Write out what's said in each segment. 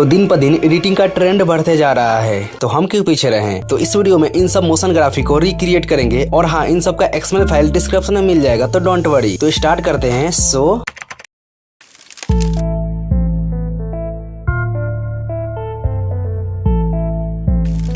तो दिन पर दिन एडिटिंग का ट्रेंड बढ़ते जा रहा है, तो हम क्यों पीछे रहें। तो इस वीडियो में इन सब मोशन ग्राफिक को रिक्रिएट करेंगे और हाँ, इन सब का एक्सएमएल फाइल डिस्क्रिप्शन में मिल जाएगा, तो डोंट वरी। तो स्टार्ट करते हैं।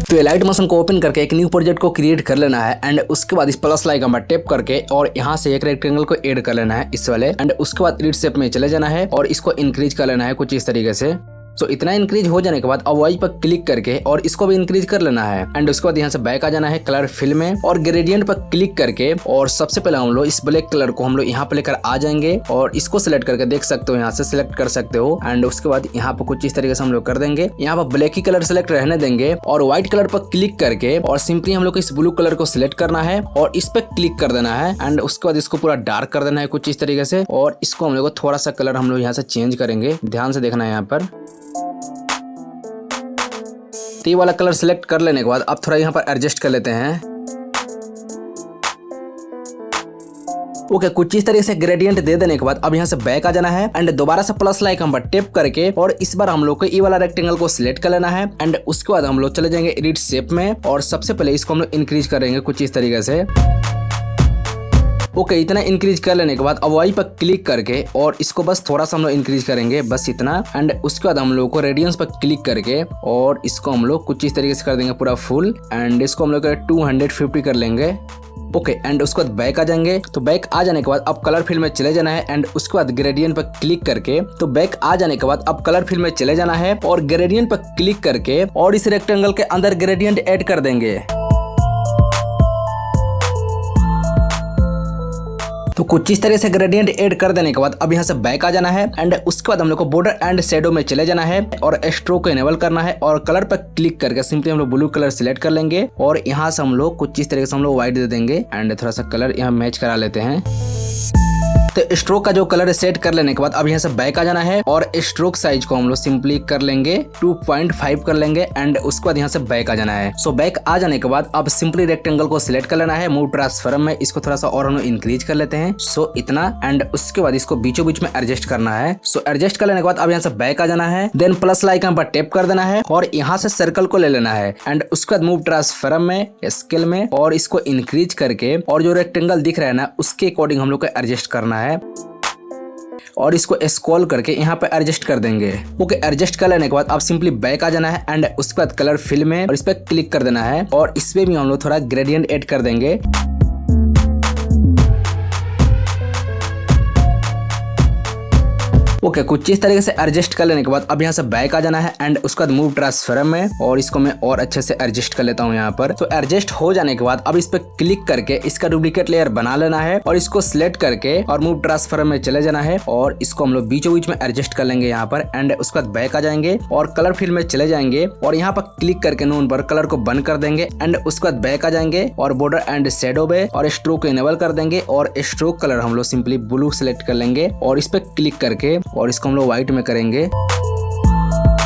तो लाइट मोशन को ओपन करके एक न्यू प्रोजेक्ट को क्रिएट कर लेना है एंड उसके बाद इस प्लस आइकन पर टैप करके और यहाँ से एक रेक्टेंगल को ऐड कर लेना है इस वाले, एंड उसके बाद एडिट शेप में चले जाना है और इसको इंक्रीज कर लेना है कुछ इस तरीके से। तो इतना इंक्रीज हो जाने के बाद अब वाई पर क्लिक करके और इसको भी इंक्रीज कर लेना है एंड उसके बाद यहाँ से बैक आ जाना है कलर फिल में और ग्रेडियंट पर क्लिक करके और सबसे पहले हम लोग इस ब्लैक कलर को हम लोग यहाँ पर लेकर आ जाएंगे और इसको सिलेक्ट करके देख सकते हो, यहाँ से सिलेक्ट कर सकते हो एंड उसके बाद यहाँ पर कुछ इस तरीके से हम लोग कर देंगे। यहाँ पर ब्लैक ही कलर सिलेक्ट रहने देंगे और व्हाइट कलर पर क्लिक करके और सिंपली हम लोग इस ब्लू कलर को सिलेक्ट करना है और इस पर क्लिक कर देना है एंड उसके बाद इसको पूरा डार्क कर देना है कुछ इस तरीके से और इसको हम लोग को थोड़ा सा कलर हम लोग यहाँ से चेंज करेंगे, ध्यान से देखना है यहाँ पर। ये वाला कलर सिलेक्ट कर लेने के बाद अब थोड़ा यहाँ पर एडजस्ट कर लेते हैं। ओके, कुछ इस तरीके से ग्रेडियंट दे देने के बाद अब यहाँ से बैक आ जाना है एंड दोबारा से प्लस आइकन पर टैप करके और इस बार हम लोग को ये वाला रेक्टेंगल को सिलेक्ट कर लेना है एंड उसके बाद हम लोग चले जाएंगे एडिट शेप में और सबसे पहले इसको हम लोग इंक्रीज करेंगे कुछ इस तरीके से। ओके, इतना इंक्रीज कर लेने के बाद अब वाई पर क्लिक करके और इसको बस थोड़ा सा हम लोग इंक्रीज करेंगे, बस इतना, एंड उसके बाद हम लोग को रेडियंस पर क्लिक करके और इसको हम लोग कुछ इस तरीके से कर देंगे पूरा फुल एंड इसको हम लोग 250 कर लेंगे। ओके, एंड उसके बाद बैक आ जाएंगे। तो बैक आ जाने के बाद अब कलर फिल में चले जाना है एंड उसके बाद ग्रेडियंट पर क्लिक करके तो बैक आ जाने के बाद अब कलर फिल में चले जाना है और ग्रेडियंट पर क्लिक करके और इस रेक्टेंगल के अंदर ग्रेडियंट ऐड कर देंगे। तो कुछ इस तरह से ग्रेडियंट ऐड कर देने के बाद अब यहाँ से बैक आ जाना है एंड उसके बाद हम लोग को बॉर्डर एंड शैडो में चले जाना है और स्ट्रोक को इनेबल करना है और कलर पर क्लिक करके सिंपली हम लोग ब्लू कलर सिलेक्ट कर लेंगे और यहाँ से हम लोग कुछ इस तरीके से हम लोग व्हाइट दे देंगे एंड थोड़ा सा कलर यहाँ मैच करा लेते हैं। तो स्ट्रोक का जो कलर सेट कर लेने के बाद अब यहाँ से बैक आ जाना है और स्ट्रोक साइज को हम लोग सिंपली कर लेंगे 2.5 कर लेंगे एंड उसके बाद यहाँ से बैक आ जाना है। सो बैक आ जाने के बाद अब सिंपली रेक्टेंगल को सिलेक्ट कर लेना है, मूव ट्रांसफॉर्म में इसको थोड़ा सा और हम लोग इंक्रीज कर लेते हैं। सो इतना, एंड उसके बाद इसको बीचों बीच में एडजस्ट करना है। सो एडजस्ट कर लेने के बाद अब यहाँ से बैक आ जाना है, देन प्लस आइकन पर टैप कर देना है और यहाँ से सर्कल को ले लेना है एंड उसके बाद मूव ट्रांसफॉर्म में स्केल में और इसको इंक्रीज करके और जो रेक्टेंगल दिख रहा है ना उसके अकॉर्डिंग हम लोग को एडजस्ट करना है और इसको स्क्रॉल करके यहाँ पे एडजस्ट कर देंगे। ओके, एडजस्ट कर लेने के बाद अब सिंपली बैक आ जाना है एंड उसके बाद कलर फिल में और इस पे क्लिक कर देना है और इसमें भी हम लोग थोड़ा ग्रेडियंट ऐड कर देंगे। ओके, कुछ इस तरीके से एडजस्ट कर लेने के बाद अब यहाँ से बैक आ जाना है एंड उसके बाद मूव ट्रांसफॉर्म में और इसको मैं और अच्छे से एडजस्ट कर लेता हूँ यहाँ पर। तो एडजस्ट हो जाने के बाद अब इस पे क्लिक करके इसका डुप्लीकेट लेयर बना लेना है और इसको सिलेक्ट करके और मूव ट्रांसफॉर्म में चले जाना है और इसको हम लोग बीचों बीच में एडजस्ट कर लेंगे यहाँ पर एंड उसके बाद बैक आ जाएंगे और कलर फिल में चले जाएंगे और यहाँ पर क्लिक करके नून पर कलर को बंद कर देंगे एंड उसके बाद बैक आ जाएंगे और बॉर्डर एंड शैडो पे और स्ट्रोक को इनेबल कर देंगे और स्ट्रोक कलर हम लोग सिंपली ब्लू सिलेक्ट कर लेंगे और इस पे क्लिक करके और इसको हम लोग व्हाइट में करेंगे।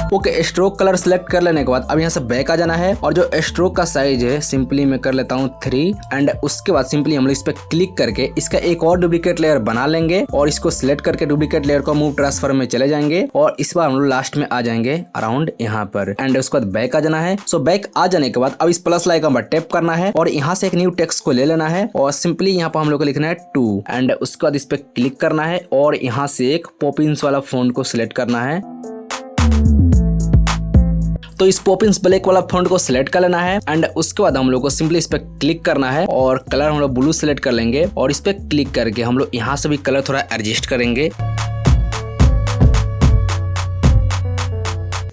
ओके, स्ट्रोक कलर सिलेक्ट कर लेने के बाद अब यहाँ से बैक आ जाना है और जो स्ट्रोक का साइज है सिंपली मैं कर लेता हूँ 3 एंड उसके बाद सिंपली हम लोग इस पे क्लिक करके इसका एक और डुप्लीकेट लेयर बना लेंगे और इसको सिलेक्ट करके डुप्लीकेट लेयर को मूव ट्रांसफॉर्म में चले जाएंगे और इस बार हम लोग लास्ट में आ जाएंगे अराउंड यहाँ पर एंड उसके बाद बैक आ जाना है। सो बैक आ जाने के बाद अब इस प्लस आइकन पर टैप करना है और यहाँ से एक न्यू टेक्स्ट को ले लेना है और सिंपली यहाँ पर हम लोग को लिखना है 2 एंड उसके बाद इस पे क्लिक करना है और यहाँ से एक पॉपिंस वाला फॉन्ट को सिलेक्ट करना है। तो इस पॉपिंस ब्लैक वाला फॉन्ट को सिलेक्ट कर लेना है एंड उसके बाद हम लोग को सिंपली इस पे क्लिक करना है और कलर हम लोग ब्लू सिलेक्ट कर लेंगे और इस पे क्लिक करके हम लोग यहाँ से भी कलर थोड़ा एडजस्ट करेंगे।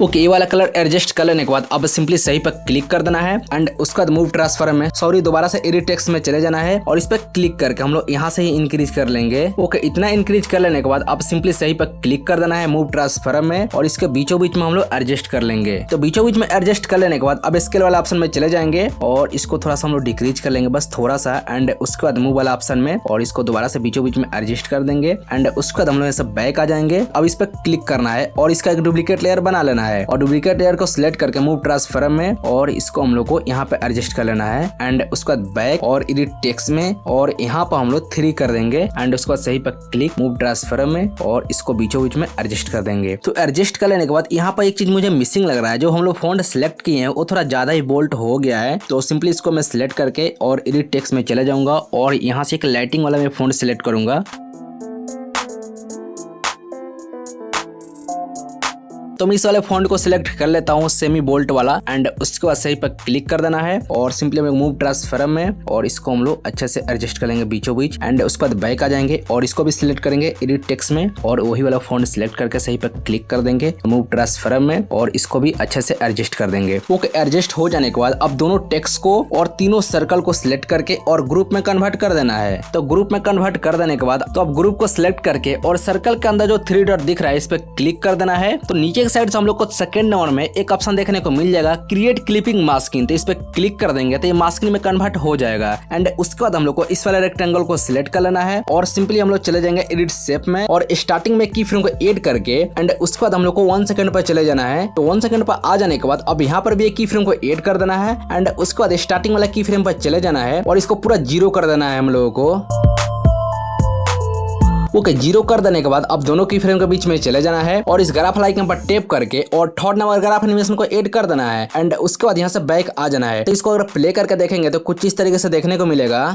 ओके, ये वाला कलर एडजस्ट कर लेने के बाद अब सिंपली सही पर क्लिक कर देना है एंड उसके बाद मूव ट्रांसफॉर्म में दोबारा से एडिट टेक्स्ट में चले जाना है और इस पे क्लिक करके हम लोग यहाँ से ही इंक्रीज कर लेंगे। ओके, इतना इंक्रीज कर लेने के बाद अब सिंपली सही पर क्लिक कर देना है मूव ट्रांसफॉर्म में और इसके बीचों बीच में हम लोग एडजस्ट कर लेंगे। तो बीचों बीच में एडजस्ट कर लेने के बाद अब स्केल वाला ऑप्शन में चले जाएंगे और इसको थोड़ा सा हम लोग डिक्रीज कर लेंगे, बस थोड़ा सा, एंड उसके बाद मूव वाला ऑप्शन में और इसको दोबारा से बीचों बीच में एडजस्ट कर देंगे एंड उसके बाद हम लोग बैक आ जाएंगे। अब इस पे क्लिक करना है और इसका एक डुप्लीकेट लेयर बना लेना है और डुप्लीकेट लेयर को सिलेक्ट करके मूव ट्रांसफॉर्म में और इसको हम लोग को यहाँ पे एडजस्ट कर लेना है एंड उसके बाद बैक और एडिट टेक्स्ट में और यहाँ पर हम लोग 3 कर देंगे एंड उसके बाद सही पर क्लिक मूव ट्रांसफॉर्म में और इसको बीचों बीच में एडजस्ट कर देंगे। तो एडजस्ट कर लेने के बाद यहाँ पर एक चीज मुझे मिसिंग लग रहा है, जो हम लोग फॉन्ट सिलेक्ट किए हैं वो थोड़ा ज्यादा ही बोल्ड हो गया है। तो सिंपली इसको मैं सिलेक्ट करके और एडिट टेक्स्ट में चले जाऊंगा और यहाँ से एक लाइटिंग वाला मैं फॉन्ट सिलेक्ट करूंगा। तो मैं इस वाले फॉन्ट को सिलेक्ट कर लेता हूँ सेमी बोल्ट वाला एंड उसके बाद सही पर क्लिक कर देना है और सिंपली हम मूव ट्रांसफॉर्म में और इसको हम लोग अच्छे से एडजस्ट कर लेंगे बीचों बीच एंड उसके बाद बैक आ जाएंगे और इसको भी सिलेक्ट करेंगे एडिट टेक्स्ट में और वही वाला फॉन्ट सिलेक्ट करके सही पर क्लिक कर देंगे मूव ट्रांसफॉर्म में और इसको भी अच्छे से एडजस्ट कर देंगे। ओके, एडजस्ट हो जाने के बाद अब दोनों टेक्स्ट को और तीनों सर्कल को सिलेक्ट करके और ग्रुप में कन्वर्ट कर देना है। तो ग्रुप में कन्वर्ट कर देने के बाद तो अब ग्रुप को सिलेक्ट करके और सर्कल के अंदर जो 3 डॉट दिख रहा है इस पे क्लिक कर देना है। तो नीचे की साइड से हम लोग को सेकंड नंबर में एक ऑप्शन देखने को मिल जाएगा क्रिएट क्लिपिंग मास्किंग। तो इस पे क्लिक कर देंगे तो ये मास्किंग में कन्वर्ट हो जाएगा एंड उसके बाद हम लोग को इस वाले रेक्टेंगल को सिलेक्ट कर लेना है और सिंपली हम लोग चले जाएंगे एडिट शेप में और स्टार्टिंग में की फ्रेम को ऐड करके एंड उसके बाद हम लोग को 1 सेकंड पर चले जाना है। तो 1 सेकंड पर आ जाने के बाद अब यहाँ पर भी एक की फ्रेम को ऐड कर देना है एंड उसके बाद स्टार्टिंग वाला की फ्रेम पर चले जाना है और इसको पूरा 0 कर देना है हम लोगों को। ओके, 0 कर देने के बाद अब दोनों की फ्रेम के बीच में चले जाना है और इस ग्राफ आइकन पर टैप करके और थर्ड नंबर ग्राफ एनिमेशन को ऐड कर देना है एंड उसके बाद यहाँ से बैक आ जाना है। तो इसको अगर प्ले करके देखेंगे तो कुछ इस तरीके से देखने को मिलेगा।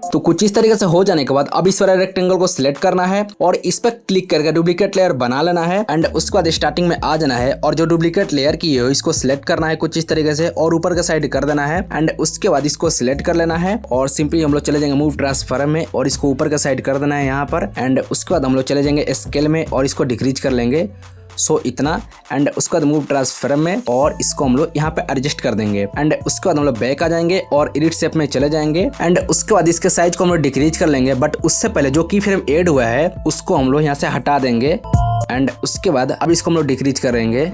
तो कुछ इस तरीके से हो जाने के बाद अब इस वाले रेक्टेंगल को सिलेक्ट करना है और इस पर क्लिक करके डुप्लीकेट लेयर बना लेना है एंड उसके बाद स्टार्टिंग में आ जाना है और जो डुप्लीकेट लेयर की है इसको सिलेक्ट करना है कुछ इस तरीके से और ऊपर के साइड कर देना है एंड उसके बाद इसको सिलेक्ट कर लेना है और सिंपली हम लोग चले जाएंगे मूव ट्रांसफॉर्म में और इसको ऊपर के साइड कर देना है यहाँ पर एंड उसके बाद हम लोग चले जाएंगे स्केल में और इसको डिक्रीज कर लेंगे इतना एंड उसके बाद मूव ट्रांसफॉर्म में और इसको हम लोग यहाँ पे एडजस्ट कर देंगे एंड उसके बाद हम लोग बैक आ जाएंगे और एडिट शेप में चले जाएंगे एंड उसके बाद इसके साइज को हम लोग डिक्रीज कर लेंगे बट उससे पहले जो की फ्रेम ऐड हुआ है उसको हम लोग यहाँ से हटा देंगे एंड उसके बाद अब इसको हम लोग डिक्रीज करेंगे।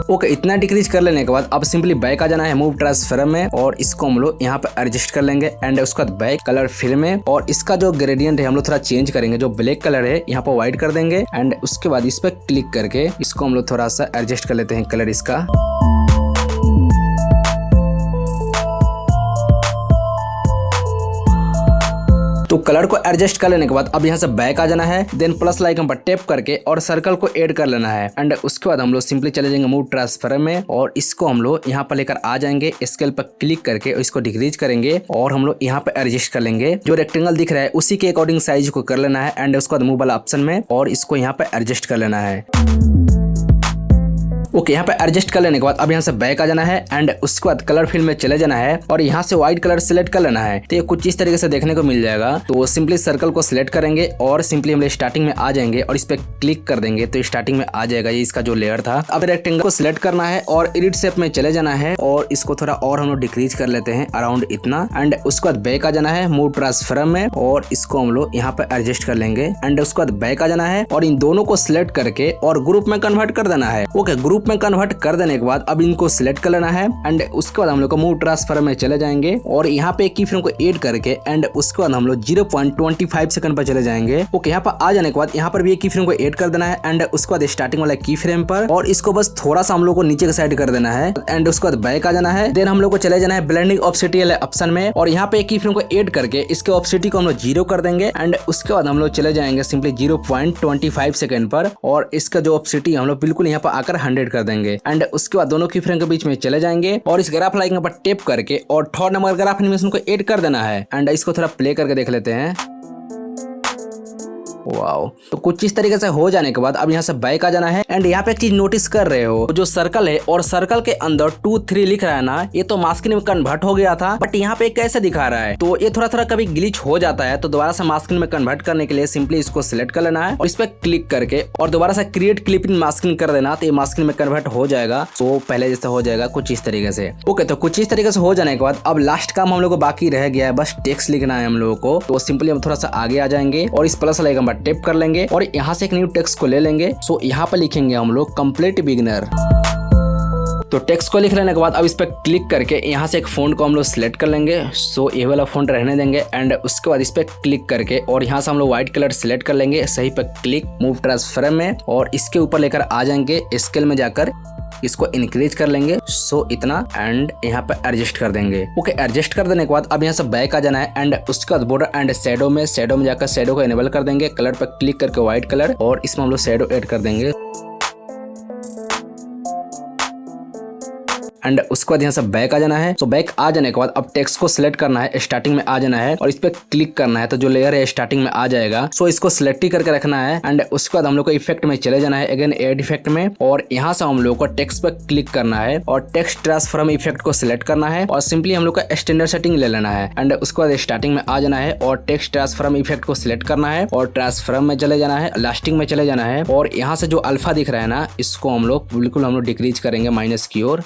ओके, इतना डिक्रीज कर लेने के बाद अब सिंपली बैक आ जाना है मूव ट्रांसफॉर्म में और इसको हम लोग यहाँ पे एडजस्ट कर लेंगे एंड उसके बाद बैक कलर फिल में और इसका जो ग्रेडियंट है हम लोग थोड़ा चेंज करेंगे, जो ब्लैक कलर है यहाँ पर व्हाइट कर देंगे एंड उसके बाद इस पे क्लिक करके इसको हम लोग थोड़ा सा एडजस्ट कर लेते हैं कलर इसका। तो कलर को एडजस्ट कर लेने के बाद अब यहाँ से बैक आ जाना है देन प्लस आइकन पर टैप करके और सर्कल को ऐड कर लेना है एंड उसके बाद हम लोग सिंपली चले जाएंगे मूव ट्रांसफॉर्म में और इसको हम लोग यहाँ पर लेकर आ जाएंगे स्केल पर क्लिक करके और इसको डिक्रीज करेंगे और हम लोग यहाँ पे एडजस्ट कर लेंगे। जो रेक्टेंगल दिख रहा है उसी के अकॉर्डिंग साइज को कर लेना है एंड उसके बाद मूव वाला ऑप्शन में और इसको यहाँ पे एडजस्ट कर लेना है। ओके, यहाँ पे एडजस्ट कर लेने के बाद अब यहाँ से बैक आ जाना है एंड उसके बाद कलर फील्ड में चले जाना है और यहाँ से व्हाइट कलर सिलेक्ट कर लेना है। तो ये कुछ इस तरीके से देखने को मिल जाएगा। तो सिंपली सर्कल को सिलेक्ट करेंगे और सिंपली हम स्टार्टिंग में आ जाएंगे और इस पे क्लिक कर देंगे तो स्टार्टिंग में आ जाएगा ये इसका जो लेयर था। अब रेक्टेंगल को सिलेक्ट करना है और एडिट शेप में चले जाना है और इसको थोड़ा और हम लोग डिक्रीज कर लेते हैं अराउंड इतना एंड उसके बाद बैक आ जाना है मूव ट्रांसफॉर्म में और इसको हम लोग यहाँ पे एडजस्ट कर लेंगे एंड उसके बाद बैक आ जाना है और इन दोनों को सिलेक्ट करके और ग्रुप में कन्वर्ट कर देना है। ओके, ग्रुप में कन्वर्ट कर देने के बाद अब इनको सिलेक्ट कर लेना है एंड उसके बाद हम लोग को मूव ट्रांसफॉर्म में चले जाएंगे और यहाँ पे एक की फ्रेम को ऐड करके एंड उसके बाद हम लोग 0.25 सेकंड पर चले जाएंगे। ओके, यहाँ पर आ जाने के बाद यहाँ पर भी एक की फ्रेम को ऐड कर देना है एंड उसके बाद स्टार्टिंग वाला की फ्रेम पर और इसको बस थोड़ा सा हम लोग को नीचे के साइड कर देना है एंड उसके बाद बैक आ जाना है। देन हम लोग को चले जाना है ब्लेंडिंग ऑप्सिटी वाले ऑप्शन में और यहाँ पे एक की फ्रेम को ऐड करके इसके ऑप्सिटी को हम लोग 0 कर देंगे एंड उसके बाद हम लोग चले जाएंगे सिंपली 0.25 सेकंड पर और इसका जो ऑप्सिटी हम लोग बिल्कुल यहाँ पर आकर 100 कर देंगे एंड उसके बाद दोनों की फ्रेम के बीच में चले जाएंगे और इस ग्राफ आइकन पर टैप करके और थर्ड नंबर ग्राफ एनिमेशन को ऐड कर देना है एंड इसको थोड़ा प्ले करके देख लेते हैं। वाओ, तो कुछ इस तरीके से हो जाने के बाद अब यहाँ से बैक आ जाना है एंड यहाँ पे एक चीज नोटिस कर रहे हो, जो सर्कल है और सर्कल के अंदर 2 3 लिख रहा है ना, ये तो मास्किंग में कन्वर्ट हो गया था बट यहाँ पे कैसे दिखा रहा है, तो ये थोड़ा थोड़ा कभी ग्लिच हो जाता है। तो दोबारा से मास्किंग में कन्वर्ट करने के लिए सिंपली इसको सिलेक्ट कर लेना है और इस पे क्लिक करके और दोबारा से क्रिएट क्लिपिंग मास्किंग कर देना, तो ये मास्किंग में कन्वर्ट हो जाएगा। तो पहले जैसे हो जाएगा कुछ इस तरीके से। ओके, तो कुछ इस तरीके से हो जाने के बाद अब लास्ट काम हम लोग को बाकी रह गया है, बस टेक्स्ट लिखना है हम लोगों को। तो सिंपली हम थोड़ा सा आगे आ जाएंगे और इस प्लस आइकन पर टैप कर लेंगे और यहाँ से एक न्यू टेक्स्ट को ले लेंगे। यहाँ पर लिखेंगे हम लोग कंप्लीट बिगिनर। तो टेक्स्ट को लिख लेने के बाद अब इस पर क्लिक करके यहाँ से एक फ़ॉन्ट को हम लोग सिलेक्ट कर लेंगे। सो ये वाला फ़ॉन्ट रहने देंगे एंड उसके बाद इस पर क्लिक करके और यहाँ से हम लोग व्हाइट कलर सिलेक्ट कर लेंगे। सही पर क्लिक, मूव ट्रांसफर में, और इसके ऊपर लेकर आ जाएंगे। स्केल में जाकर इसको इंक्रीज कर लेंगे। सो इतना एंड यहाँ पे एडजस्ट कर देंगे। ओके, एडजस्ट कर देने के बाद अब यहाँ से बैक आ जाना है एंड उसके बाद बॉर्डर एंड शैडो में जाकर शैडो को इनेबल कर देंगे। कलर पर क्लिक करके व्हाइट कलर, और इसमें हम लोग शैडो ऐड कर देंगे। एंड उसके बाद यहाँ से बैक आ जाना है। तो बैक आ जाने के बाद अब टेक्स्ट को सिलेक्ट करना है, स्टार्टिंग में आ जाना है और इस पे क्लिक करना है। तो जो लेयर है स्टार्टिंग में आ जाएगा। सो इसको सिलेक्ट ही करके रखना है एंड उसके बाद हम लोग को इफेक्ट में चले जाना है, अगेन एड इफेक्ट में, और यहाँ से हम लोग को टेक्स्ट पे क्लिक करना है और टेक्स्ट ट्रांसफॉर्म इफेक्ट को सिलेक्ट करना है और सिंपली हम लोग का स्टैंडर्ड सेटिंग ले लेना है। एंड उसके बाद स्टार्टिंग में आ जाना है और टेक्स्ट ट्रांसफॉर्म इफेक्ट को सिलेक्ट करना है और ट्रांसफॉर्म में चले जाना है, लास्टिंग में चले जाना है, और यहाँ से जो अल्फा दिख रहा है ना, इसको हम लोग बिल्कुल डिक्रीज करेंगे माइनस की ओर।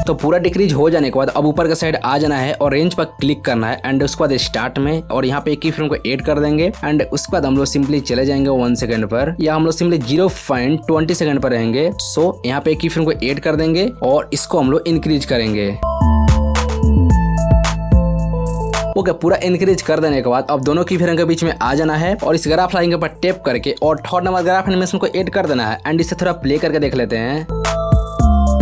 तो पूरा डिक्रीज हो जाने के बाद अब ऊपर का साइड आ जाना है और रेंज पर क्लिक करना है एंड उसके बाद स्टार्ट में, और यहाँ पे एक की फ्रेम को ऐड कर देंगे एंड उसके बाद हम लोग सिंपली चले जाएंगे 1 सेकंड पर, या हम लोग सिंपली 0.20 सेकंड पर रहेंगे। सो यहाँ पे एक की फ्रेम को ऐड कर देंगे और इसको हम लोग इंक्रीज करेंगे। ओके, पूरा इंक्रीज कर देने के बाद अब दोनों की फ्रेम के बीच में आ जाना है और इस ग्राफ लाइन के ऊपर टैप करके और थर्ड नंबर ग्राफ एनिमेशन को ऐड कर देना है एंड इसे थोड़ा प्ले करके देख लेते हैं।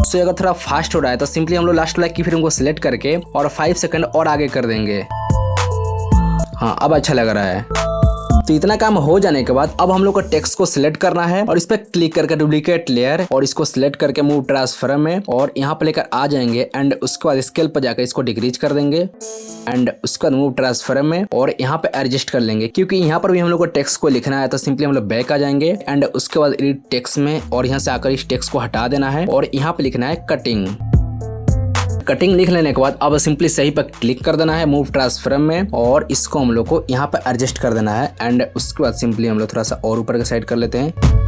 सो अगर थोड़ा फास्ट हो रहा है तो सिंपली हम लोग लास्ट वाला की फ्रेम को सिलेक्ट करके और 5 सेकंड और आगे कर देंगे। हाँ, अब अच्छा लग रहा है। तो इतना काम हो जाने के बाद अब हम लोग को टेक्स्ट को सिलेक्ट करना है और इस पर क्लिक करके डुप्लीकेट लेयर और इसको सिलेक्ट करके मूव ट्रांसफर में और यहाँ पर लेकर आ जाएंगे एंड उसके बाद स्केल पर जाकर इसको डिक्रीज कर देंगे एंड उसके बाद मूव ट्रांसफर में और यहाँ पे एडजस्ट कर लेंगे, क्योंकि यहाँ पर भी हम लोग को टेक्स्ट को लिखना है। तो सिंपली हम लोग बैक आ जाएंगे एंड उसके बाद एडिट टेक्स्ट में और यहाँ से आकर इस टेक्स्ट को हटा देना है और यहाँ पे लिखना है कटिंग। कटिंग लिख लेने के बाद अब सिंपली सही पर क्लिक कर देना है मूव ट्रांसफर में और इसको हम लोग को यहाँ पर एडजस्ट कर देना है एंड उसके बाद सिंपली हम लोग थोड़ा सा और ऊपर के साइड कर लेते हैं।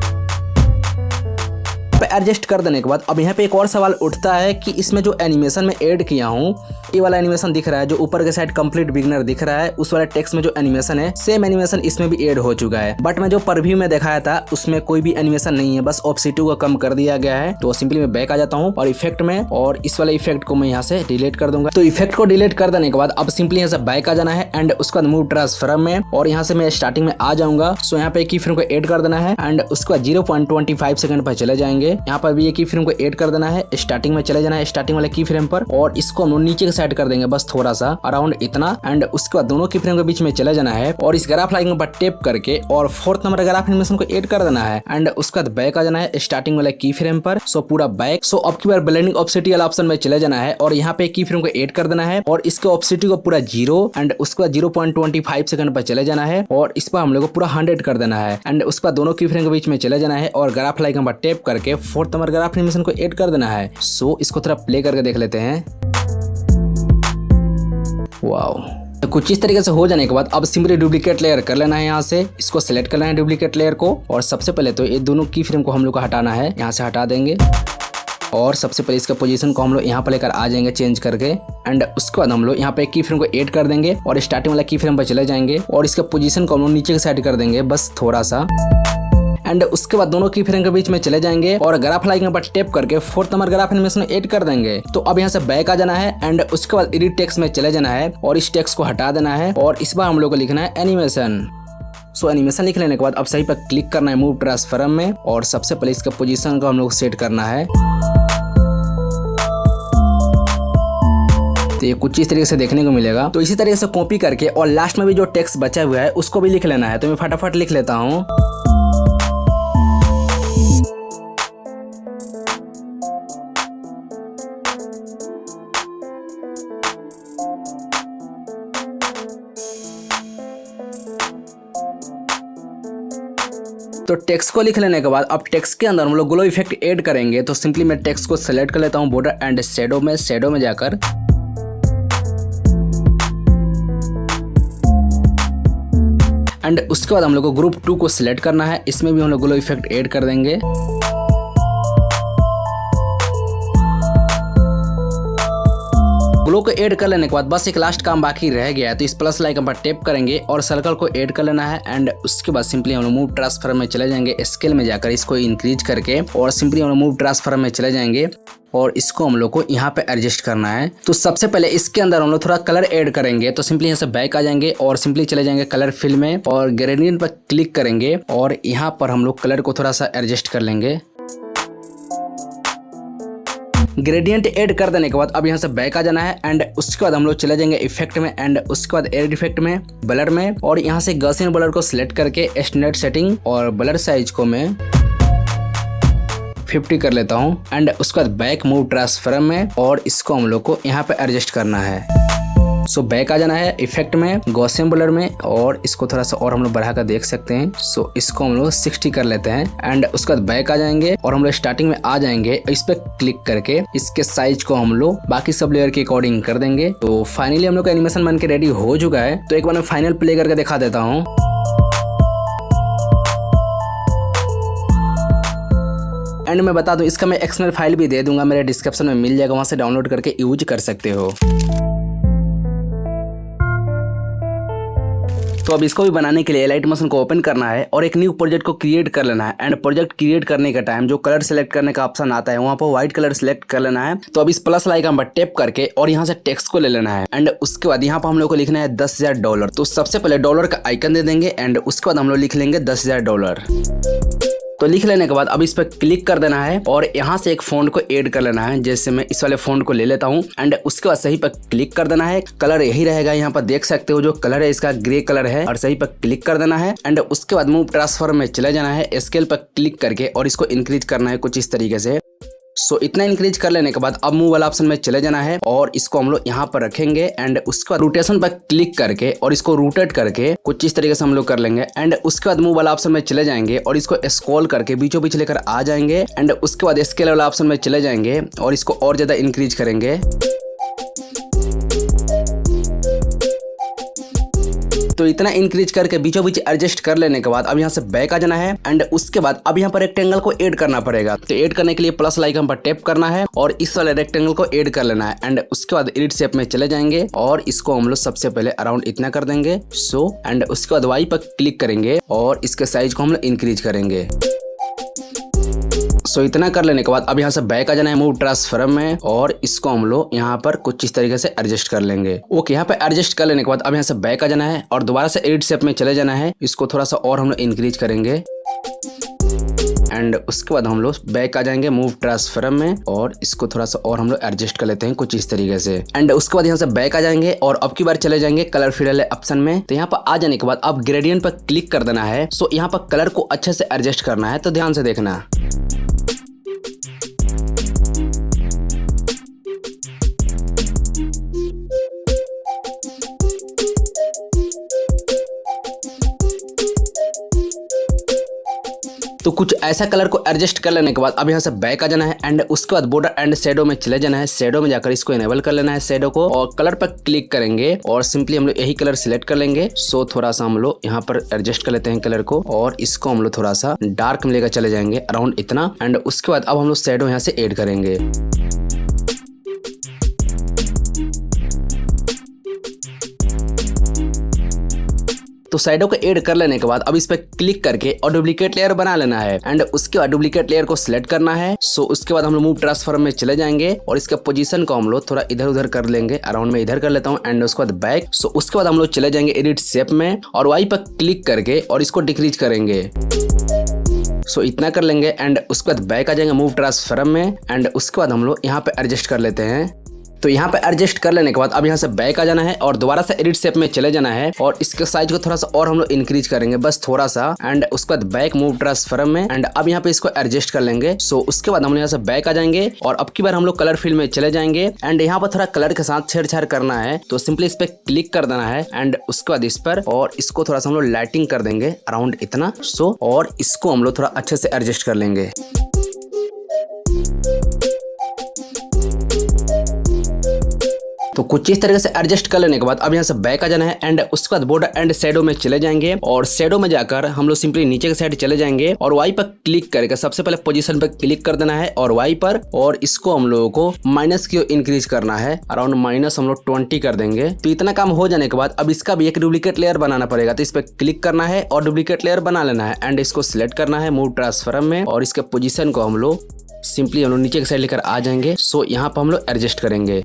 एडजस्ट कर देने के बाद अब यहाँ पे एक और सवाल उठता है कि इसमें जो एनिमेशन में ऐड किया हूँ, ये वाला एनिमेशन दिख रहा है जो ऊपर के साइड कंप्लीट बिगिनर दिख रहा है, उस वाले टेक्स्ट में जो एनिमेशन है सेम एनिमेशन इसमें भी ऐड हो चुका है। बट मैं जो प्रीव्यू में दिखाया था उसमें कोई भी एनिमेशन नहीं है, बस ऑब्जेक्टिव को कम कर दिया गया है। तो सिंपली मैं बैक आ जाता हूँ और इफेक्ट में, और इस वाले इफेक्ट को मैं यहाँ से डिलीट कर दूंगा। तो इफेक्ट को डिलीट कर देने के बाद अब सिंपली यहाँ से बैक आ जाना है एंड उसके बाद मूव ट्रांसफर में और यहाँ से मैं स्टार्टिंग में आ जाऊंगा। सो यहाँ पे की फ्रेम को ऐड कर देना है एंड उसके बाद 0.25 सेकंड पर चले जाएंगे। यहाँ पर भी की फ्रेम को ऐड कर देना है, स्टार्टिंग में चले जाना है स्टार्टिंग वाले की फ्रेम पर और इसको हम नीचे के साइड कर देंगे बस थोड़ा सा अराउंड इतना एंड उसके बाद दोनों की फ्रेम के बीच में चले जाना है और इस ग्राफ लाइन पर टैप करके और 4th नंबर ग्राफ एनिमेशन को ऐड कर देना है एंड उसके बाद बैक आ जाना है स्टार्टिंग वाले की फ्रेम पर। सो पूरा बैक। सो अब की बार ब्लेंडिंग ऑब्जेक्टिव वाला ऑप्शन में चले जाना है और यहाँ पे की फ्रेम को ऐड कर देना है और इसके ऑब्जेक्टिव को पूरा 0 एंड उसके बाद 0.25 सेकंड पर चले जाना है और इस पर हम लोग को पूरा 100 कर देना है एंड उसके बाद दोनों की फ्रेम के बीच में चले जाना है और ग्राफ लाइन पर टैप करके 4th नंबर ग्राफ एनिमेशन को ऐड कर देना है। सो इसको थोड़ा प्ले करके देख लेते हैं। वाओ, तो कुछ इस तरीके से हो जाने के बाद अब सिंपली डुप्लीकेट लेयर कर लेना है। यहाँ से इसको सिलेक्ट करना है डुप्लीकेट लेयर को और सबसे पहले तो ये दोनों की फ्रेम को हम लोग को हटाना है, यहाँ से हटा देंगे और सबसे पहले इसका पोजीशन को हम लोग यहाँ पर लेकर आ जाएंगे चेंज करके एंड उसके बाद हम लोग यहाँ पे की फ्रेम को ऐड कर देंगे और स्टार्टिंग वाला की फ्रेम पर चले जाएंगे और इसका पोजीशन को हम लोग नीचे के साइड कर देंगे बस थोड़ा सा एंड उसके बाद दोनों की फ्रेम के बीच में चले जाएंगे और ग्राफ लाइन पर टैप करके 4th number graph animation add कर देंगे। तो अब यहाँ से बैक आ जाना है एंड उसके बाद एडिट टेक्स्ट में चले जाना है और इस टेक्स्ट को हटा देना है और इस बार हम लोग को लिखना है एनिमेशन। सो एनिमेशन लिख लेने के बाद अब सही पर क्लिक करना है मूव ट्रांसफर में और सबसे पहले इसका पोजीशन को हम लोग सेट करना है। तो ये कुछ इस तरीके से देखने को मिलेगा। तो इसी तरीके से कॉपी करके और लास्ट में भी जो टेक्स्ट बचा हुआ है उसको भी लिख लेना है। तो मैं फटाफट लिख लेता हूँ। तो टेक्स्ट को लिख लेने के बाद अब टेक्स्ट के अंदर हम लोग ग्लो इफेक्ट ऐड करेंगे। तो सिंपली मैं टेक्स्ट को सेलेक्ट कर लेता हूं बॉर्डर एंड शैडो में जाकर एंड उसके बाद हम लोग को ग्रुप 2 को सिलेक्ट करना है। इसमें भी हम लोग ग्लो इफेक्ट ऐड कर देंगे। ग्लो को ऐड कर लेने के बाद बस एक लास्ट काम बाकी रह गया है। तो इस प्लस लाइकन पर टैप करेंगे और सर्कल को ऐड कर लेना है एंड उसके बाद सिंपली हम लोग मूव ट्रांसफर में चले जाएंगे, स्केल में जाकर इसको इंक्रीज करके और सिंपली हम लोग मूव ट्रांसफर में चले जाएंगे और इसको हम लोग को यहाँ पे एडजस्ट करना है। तो सबसे पहले इसके अंदर हम लोग थोड़ा कलर ऐड करेंगे। तो सिंपली यहाँ से बैक आ जाएंगे और सिंपली चले जाएंगे कलर फिल में और ग्रेडियंट पर क्लिक करेंगे और यहाँ पर हम लोग कलर को थोड़ा सा एडजस्ट कर लेंगे। ग्रेडियंट ऐड कर देने के बाद अब यहाँ से बैक आ जाना है एंड उसके बाद हम लोग चले जाएंगे इफेक्ट में एंड उसके बाद एड इफेक्ट में ब्लर में और यहाँ से गॉसियन ब्लर को सिलेक्ट करके स्टैंडर्ड सेटिंग और ब्लर साइज को मैं 50 कर लेता हूँ एंड उसके बाद बैक मूव ट्रांसफॉर्म में और इसको हम लोग को यहाँ पे एडजस्ट करना है। सो बैक आ जाना है इफेक्ट में गॉसियन ब्लर में और इसको थोड़ा सा और हम लोग बढ़ा कर देख सकते हैं। सो इसको हम लोग 60 कर लेते हैं एंड उसके बाद बैक आ जाएंगे और हम लोग स्टार्टिंग में आ जाएंगे। इस पे क्लिक करके इसके साइज को हम लोग बाकी सब लेयर के अकॉर्डिंग कर देंगे। तो फाइनली हम लोग का एनिमेशन बन के रेडी हो चुका है। तो एक बार मैं फाइनल प्ले करके दिखा देता हूँ। एंड मैं बता दूं इसका मैं एक्सटर्नल फाइल भी दे दूंगा, मेरे डिस्क्रिप्शन में मिल जाएगा, वहां से डाउनलोड करके यूज कर सकते हो। तो अब इसको भी बनाने के लिए लाइट मोशन को ओपन करना है और एक न्यू प्रोजेक्ट को क्रिएट कर लेना है एंड प्रोजेक्ट क्रिएट करने का टाइम जो कलर सेलेक्ट करने का ऑप्शन आता है वहां पर व्हाइट कलर सेलेक्ट कर लेना है। तो अब इस प्लस आइकन पर टैप करके और यहाँ से टेक्स्ट को ले लेना है एंड उसके बाद यहाँ पर हम लोग को लिखना है $10,000। तो सबसे पहले डॉलर का आइकन दे देंगे एंड उसके बाद हम लोग लिख लेंगे $10,000। तो लिख लेने के बाद अब इस पर क्लिक कर देना है और यहाँ से एक फॉन्ट को ऐड कर लेना है। जैसे मैं इस वाले फॉन्ट को ले लेता हूँ एंड उसके बाद सही पर क्लिक कर देना है। कलर यही रहेगा, यहाँ पर देख सकते हो जो कलर है इसका ग्रे कलर है और सही पर क्लिक कर देना है एंड उसके बाद मूव ट्रांसफॉर्म में चले जाना है, स्केल पर क्लिक करके और इसको इंक्रीज करना है कुछ इस तरीके से। सो इतना इंक्रीज कर लेने के बाद अब मूव वाला ऑप्शन में चले जाना है और इसको हम लोग यहाँ पर रखेंगे एंड उसके बाद रोटेशन पर क्लिक करके और इसको रोटेट करके कुछ इस तरीके से हम लोग कर लेंगे एंड उसके बाद मूव वाला ऑप्शन में चले जाएंगे और इसको स्क्रॉल करके बीचों बीच लेकर आ जाएंगे एंड उसके बाद स्केल वाला ऑप्शन में चले जाएंगे और इसको और ज्यादा इंक्रीज करेंगे। तो इतना इंक्रीज करके बीचों बीच एडजस्ट कर लेने के बाद अब यहाँ से बैक आ जाना है एंड उसके बाद अब यहाँ पर रेक्टेंगल को ऐड करना पड़ेगा। तो ऐड करने के लिए प्लस आइकन पर टैप करना है और इस वाले रेक्टेंगल को ऐड कर लेना है एंड उसके बाद एडिट शेप में चले जाएंगे और इसको हम लोग सबसे पहले अराउंड इतना कर देंगे। सो एंड उसके बाद वाई पर क्लिक करेंगे और इसके साइज को हम लोग इंक्रीज करेंगे। सो इतना कर लेने के बाद अब यहाँ से बैक आ जाना है मूव ट्रांसफॉर्म में और इसको हम लोग यहाँ पर कुछ इस तरीके से एडजस्ट कर लेंगे। ओके, यहाँ पे एडजस्ट कर लेने के बाद अब यहाँ से बैक आ जाना है और दोबारा से एडिट शेप में चले जाना है। इसको थोड़ा सा और हम लोग इंक्रीज करेंगे एंड उसके बाद हम लोग बैक आ जाएंगे मूव ट्रांसफॉर्म में और इसको थोड़ा सा और हम लोग एडजस्ट कर लेते हैं कुछ इस तरीके से एंड उसके बाद यहाँ से बैक आ जाएंगे और अब की बार चले जाएंगे कलर फिल वाले ऑप्शन में। तो यहाँ पर आ जाने के बाद अब ग्रेडियंट पर क्लिक कर देना है। सो यहाँ पर कलर को अच्छे से एडजस्ट करना है, तो ध्यान से देखना। तो कुछ ऐसा कलर को एडजस्ट कर लेने के बाद अब यहाँ से बैक आ जाना है एंड उसके बाद बॉर्डर एंड शेडो में चले जाना है। शेडो में जाकर इसको इनेबल कर लेना है शेडो को और कलर पर क्लिक करेंगे और सिंपली हम लोग यही कलर सिलेक्ट कर लेंगे। सो थोड़ा सा हम लोग यहाँ पर एडजस्ट कर लेते हैं कलर को और इसको हम लोग थोड़ा सा डार्क में लेकर चले जाएंगे अराउंड इतना एंड उसके बाद अब हम लोग शेडो यहाँ से ऐड करेंगे। तो शैडो को ऐड कर लेने के बाद अब इस पे क्लिक करके और डुप्लीकेट लेयर बना लेना है एंड उसके बाद डुप्लीकेट लेयर को सिलेक्ट करना है। सो उसके बाद हम लोग मूव ट्रांसफॉर्म में चले जाएंगे और इसका पोजीशन को हम लोग थोड़ा इधर उधर कर लेंगे, अराउंड में इधर कर लेता हूँ एंड उसके बाद बैक। सो उसके बाद हम लोग चले जाएंगे एडिट शेप में और वाई पर क्लिक करके और इसको डिक्रीज करेंगे। सो इतना कर लेंगे एंड उसके बाद बैक आ जाएंगे मूव ट्रांसफॉर्म में एंड उसके बाद हम लोग यहाँ पे एडजस्ट कर लेते हैं। तो यहाँ पे एडजस्ट कर लेने के बाद अब यहाँ से बैक आ जाना है और दोबारा से एडिट शेप में चले जाना है और इसके साइज को थोड़ा सा और हम लोग इंक्रीज करेंगे, बस थोड़ा सा एंड उसके बाद बैक मूव ट्रांसफॉर्म में एंड अब यहाँ पे इसको एडजस्ट कर लेंगे। सो उसके बाद हम यहाँ से बैक आ जाएंगे और अब की बार हम लोग कलर फील्ड में चले जाएंगे एंड यहाँ पर थोड़ा कलर के साथ छेड़छाड़ करना है। तो सिंपली इस पे क्लिक कर देना है एंड उसके बाद इस पर और इसको थोड़ा सा हम लोग लाइटिंग कर देंगे अराउंड इतना। सो और इसको हम लोग थोड़ा अच्छे से एडजस्ट कर लेंगे। तो तो कुछ इस तरीके से एडजस्ट कर लेने के बाद अब यहाँ से बैक आ जाना है एंड उसके बाद बॉर्डर एंड शेडो में चले जाएंगे और शेडो में जाकर हम लोग सिंपली नीचे के साइड चले जाएंगे और वाई पर क्लिक करके सबसे पहले पोजीशन पर क्लिक कर देना है और वाई पर, और इसको हम लोगों को माइनस की इंक्रीज करना है, अराउंड माइनस हम लोग 20 कर देंगे। तो इतना काम हो जाने के बाद अब इसका भी एक डुप्लीकेट लेयर बनाना पड़ेगा, तो इस पर क्लिक करना है और डुप्लीकेट लेयर बना लेना है एंड इसको सिलेक्ट करना है मूव ट्रांसफॉर्म में और इसके पोजीशन को हम लोग सिंपली हम लोग नीचे की साइड लेकर आ जाएंगे। सो यहाँ पर हम लोग एडजस्ट करेंगे।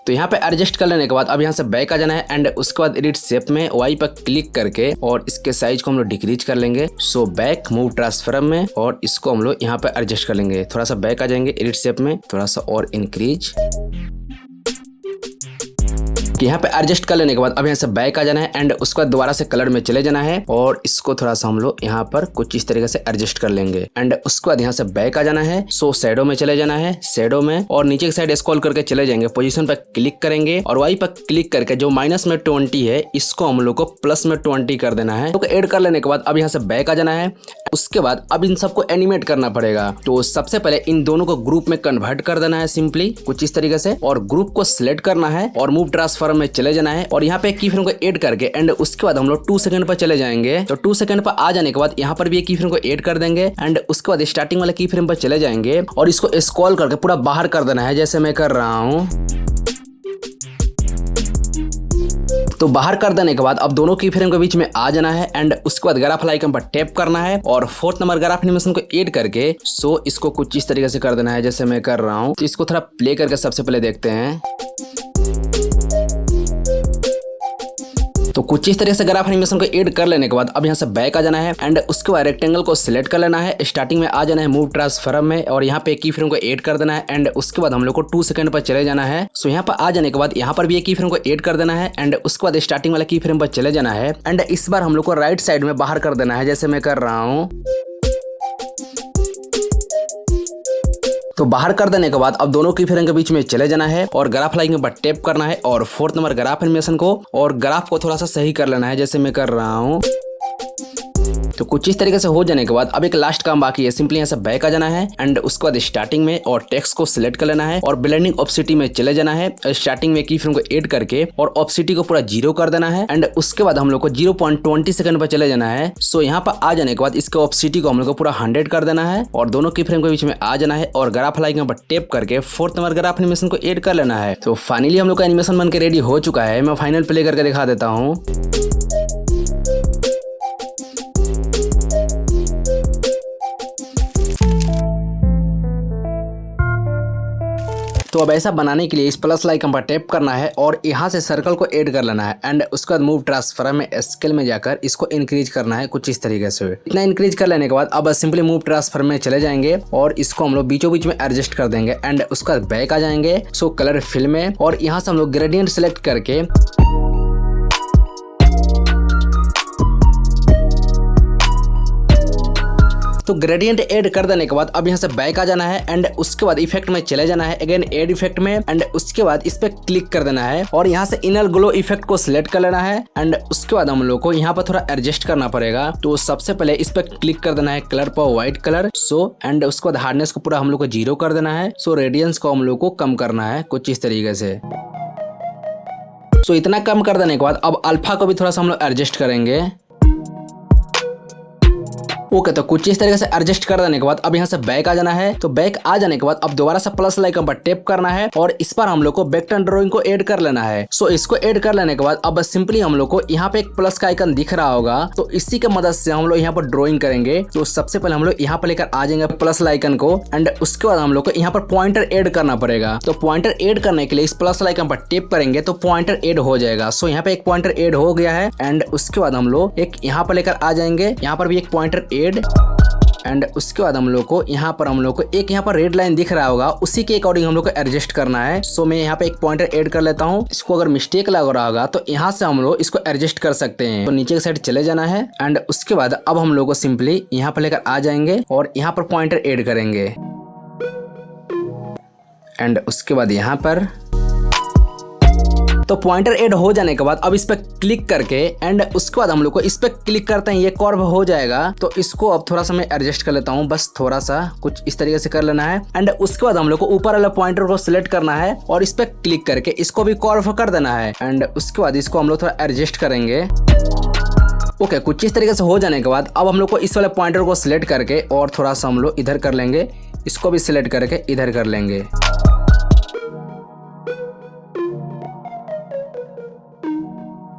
तो यहाँ पे एडजस्ट कर लेने के बाद अब यहाँ से बैक आ जाना है एंड उसके बाद एडिट शेप में वाई पर क्लिक करके और इसके साइज को हम लोग डिक्रीज कर लेंगे। सो बैक मूव ट्रांसफॉर्म में और इसको हम लोग यहाँ पे एडजस्ट कर लेंगे। थोड़ा सा बैक आ जाएंगे एडिट शेप में, थोड़ा सा और इंक्रीज। कि यहाँ पे एडजस्ट कर लेने के बाद अब यहाँ से बैक आ जाना है एंड उसके बाद दोबारा से कलर में चले जाना है और इसको थोड़ा सा हम लोग यहाँ पर कुछ इस तरीके से एडजस्ट कर लेंगे एंड उसके बाद यहाँ से बैक आ जाना है। सो शेडो में चले जाना है, शेडो में और नीचे की साइड स्क्रॉल करके चले जाएंगे, पोजीशन पर क्लिक करेंगे और वाई पर क्लिक करके जो माइनस में 20 है इसको हम लोग को प्लस में 20 कर देना है। तो ऐड कर लेने के बाद अब यहाँ से बैक आ जाना है। उसके बाद अब इन सबको एनिमेट करना पड़ेगा। तो सबसे पहले इन दोनों को ग्रुप में कन्वर्ट कर देना है सिंपली कुछ इस तरीके से और ग्रुप को सिलेक्ट करना है और मूव ट्रांसफॉर्म में चले जाना है और यहाँ पे की फ्रेम को ऐड करके एंड उसके बाद हम लोग 2 सेकंड पर चले जाएंगे। तो 2 सेकंड पर आ जाने के बाद यहाँ पर भी एक की फ्रेम को ऐड कर देंगे एंड उसके बाद स्टार्टिंग वाले की फ्रेम पर चले जाएंगे और इसको स्क्रॉल करके पूरा बाहर कर देना है जैसे मैं कर रहा हूँ। तो बाहर कर देने के बाद अब दोनों की फ्रेम के बीच में आ जाना है एंड उसके बाद ग्राफ आइकन पर टैप करना है और 4th नंबर ग्राफ एनिमेशन को ऐड करके सो इसको कुछ इस तरीके से कर देना है जैसे मैं कर रहा हूँ। तो इसको थोड़ा प्ले करके सबसे पहले देखते हैं। तो कुछ इस तरह से ग्राफ एनिमेशन को ऐड कर लेने के बाद अब यहाँ से बैक आ जाना है एंड उसके बाद रेक्टेंगल को सिलेक्ट कर लेना है, स्टार्टिंग में आ जाना है मूव ट्रांसफॉर्म में और यहाँ पे की फ्रेम को ऐड कर देना है एंड उसके बाद हम लोग को 2 सेकंड पर चले जाना है। सो यहाँ पर आ जाने के बाद यहाँ पर भी एक की फ्रेम को ऐड कर देना है एंड उसके बाद स्टार्टिंग वाला की फ्रेम पर चले जाना है एंड इस बार हम लोग को राइट साइड में बाहर कर देना है जैसे मैं कर रहा हूँ। तो बाहर कर देने के बाद अब दोनों की फ्रेम के बीच में चले जाना है और ग्राफ आइकन पर टैप करना है और 4th नंबर ग्राफ एनिमेशन को और ग्राफ को थोड़ा सा सही कर लेना है जैसे मैं कर रहा हूँ। तो कुछ इस तरीके से हो जाने के बाद अब एक लास्ट काम बाकी है, सिंपली यहाँ से बैक आ जाना है एंड उसके बाद स्टार्टिंग में और टेक्स्ट को सिलेक्ट कर लेना है और ब्लेंडिंग ऑप्सिटी में चले जाना है, स्टार्टिंग में की फ्रेम को ऐड करके और ऑप्सिटी को पूरा 0 कर देना है एंड उसके बाद हम लोग को 0.20 सेकंड पर चले जाना है। सो यहाँ पर आ जाने के बाद इसके ऑप्सिटी को हम लोग को पूरा 100 कर देना है और दोनों की फ्रेम के बीच में आ जाना है और ग्राफ आइकन पर टैप करके 4th नंबर ग्राफ एनिमेशन को ऐड कर लेना है। तो फाइनली हम लोग का एनिमेशन बनकर रेडी हो चुका है। मैं फाइनल प्ले करके दिखा देता हूँ। तो अब ऐसा बनाने के लिए इस प्लस आइकन पर टैप करना है और यहाँ से सर्कल को ऐड कर लेना है एंड उसके बाद मूव ट्रांसफॉर्म में स्केल में जाकर इसको इंक्रीज करना है कुछ इस तरीके से। इतना इंक्रीज कर लेने के बाद अब सिंपली मूव ट्रांसफॉर्म में चले जाएंगे और इसको हम लोग बीचों बीच में एडजस्ट कर देंगे एंड उसके बाद बैक आ जाएंगे। सो कलर फिल में और यहाँ से हम लोग ग्रेडियंट सिलेक्ट करके तो ग्रेडियंट ऐड कर देने के बाद अब यहाँ से बैक आ जाना है एंड उसके बाद इफेक्ट में चले जाना है, अगेन ऐड इफेक्ट में एंड उसके बाद इस पे क्लिक कर देना है और यहाँ से इनर ग्लो इफेक्ट को सिलेक्ट कर लेना है एंड उसके बाद हम लोग को यहाँ पर थोड़ा एडजस्ट करना पड़ेगा। तो सबसे पहले इस पे क्लिक कर देना है कलर पर व्हाइट कलर। सो एंड उसके बाद हार्डनेस को पूरा हम लोग को 0 कर देना है। सो रेडियंस को हम लोग को कम करना है कुछ इस तरीके से। सो इतना कम कर देने के बाद अब अल्फा को भी थोड़ा सा हम लोग एडजस्ट करेंगे। ओके, तो कुछ इस तरीके से एडजस्ट कर देने के बाद अब यहाँ से बैक आ जाना है। तो बैक आ जाने के बाद अब दोबारा से प्लस आइकन पर टैप करना है और इस पर हम लोग को वेक्टर ड्राइंग को ऐड कर लेना है। सो इसको ऐड कर लेने के बाद अब सिंपली हम लोग को यहाँ पे एक प्लस का आइकन दिख रहा होगा, तो इसी की मदद से हम लोग यहाँ पर ड्राइंग करेंगे। तो सबसे पहले हम लोग यहाँ पर लेकर आ जाएंगे प्लस आइकन को एंड उसके बाद हम लोग को यहाँ पर पॉइंटर ऐड करना पड़ेगा। तो पॉइंटर ऐड करने के लिए इस प्लस आइकन पर टैप करेंगे तो पॉइंटर ऐड हो जाएगा। सो यहाँ पे एक पॉइंटर ऐड हो गया है एंड उसके बाद हम लोग एक यहाँ पर लेकर आ जाएंगे, यहाँ पर भी एक पॉइंटर ऐड एंड उसके बाद हम लोग को यहाँ पर एक यहाँ पर रेड लाइन दिख रहा होगा, उसी के अकॉर्डिंग हम लोग को एडजस्ट करना है। सो मैं यहाँ पे एक पॉइंटर ऐड कर लेता हूँ। इसको अगर मिस्टेक लग रहा होगा तो यहाँ से हम लोग इसको एडजस्ट कर सकते हैं। तो नीचे की साइड चले जाना है एंड उसके बाद अब हम लोग को सिंपली यहाँ पर लेकर आ जाएंगे और यहाँ पर पॉइंटर ऐड करेंगे एंड उसके बाद यहाँ पर तो पॉइंटर ऐड हो जाने के बाद अब इस पे क्लिक करके एंड उसके बाद हम लोग को इस पे क्लिक करते हैं, ये कर्व हो जाएगा। तो इसको अब थोड़ा सा मैं एडजस्ट कर लेता हूँ, बस थोड़ा सा कुछ इस तरीके से कर लेना है। एंड उसके बाद हम लोग को ऊपर वाला पॉइंटर को सिलेक्ट करना है और इस पे क्लिक करके इसको भी कर्व कर देना है। एंड उसके बाद इसको हम लोग थोड़ा एडजस्ट करेंगे। ओके, कुछ इस तरीके से हो जाने के बाद अब हम लोग को इस वाले पॉइंटर को सिलेक्ट करके और थोड़ा सा हम लोग इधर कर लेंगे, इसको भी सिलेक्ट करके इधर कर लेंगे।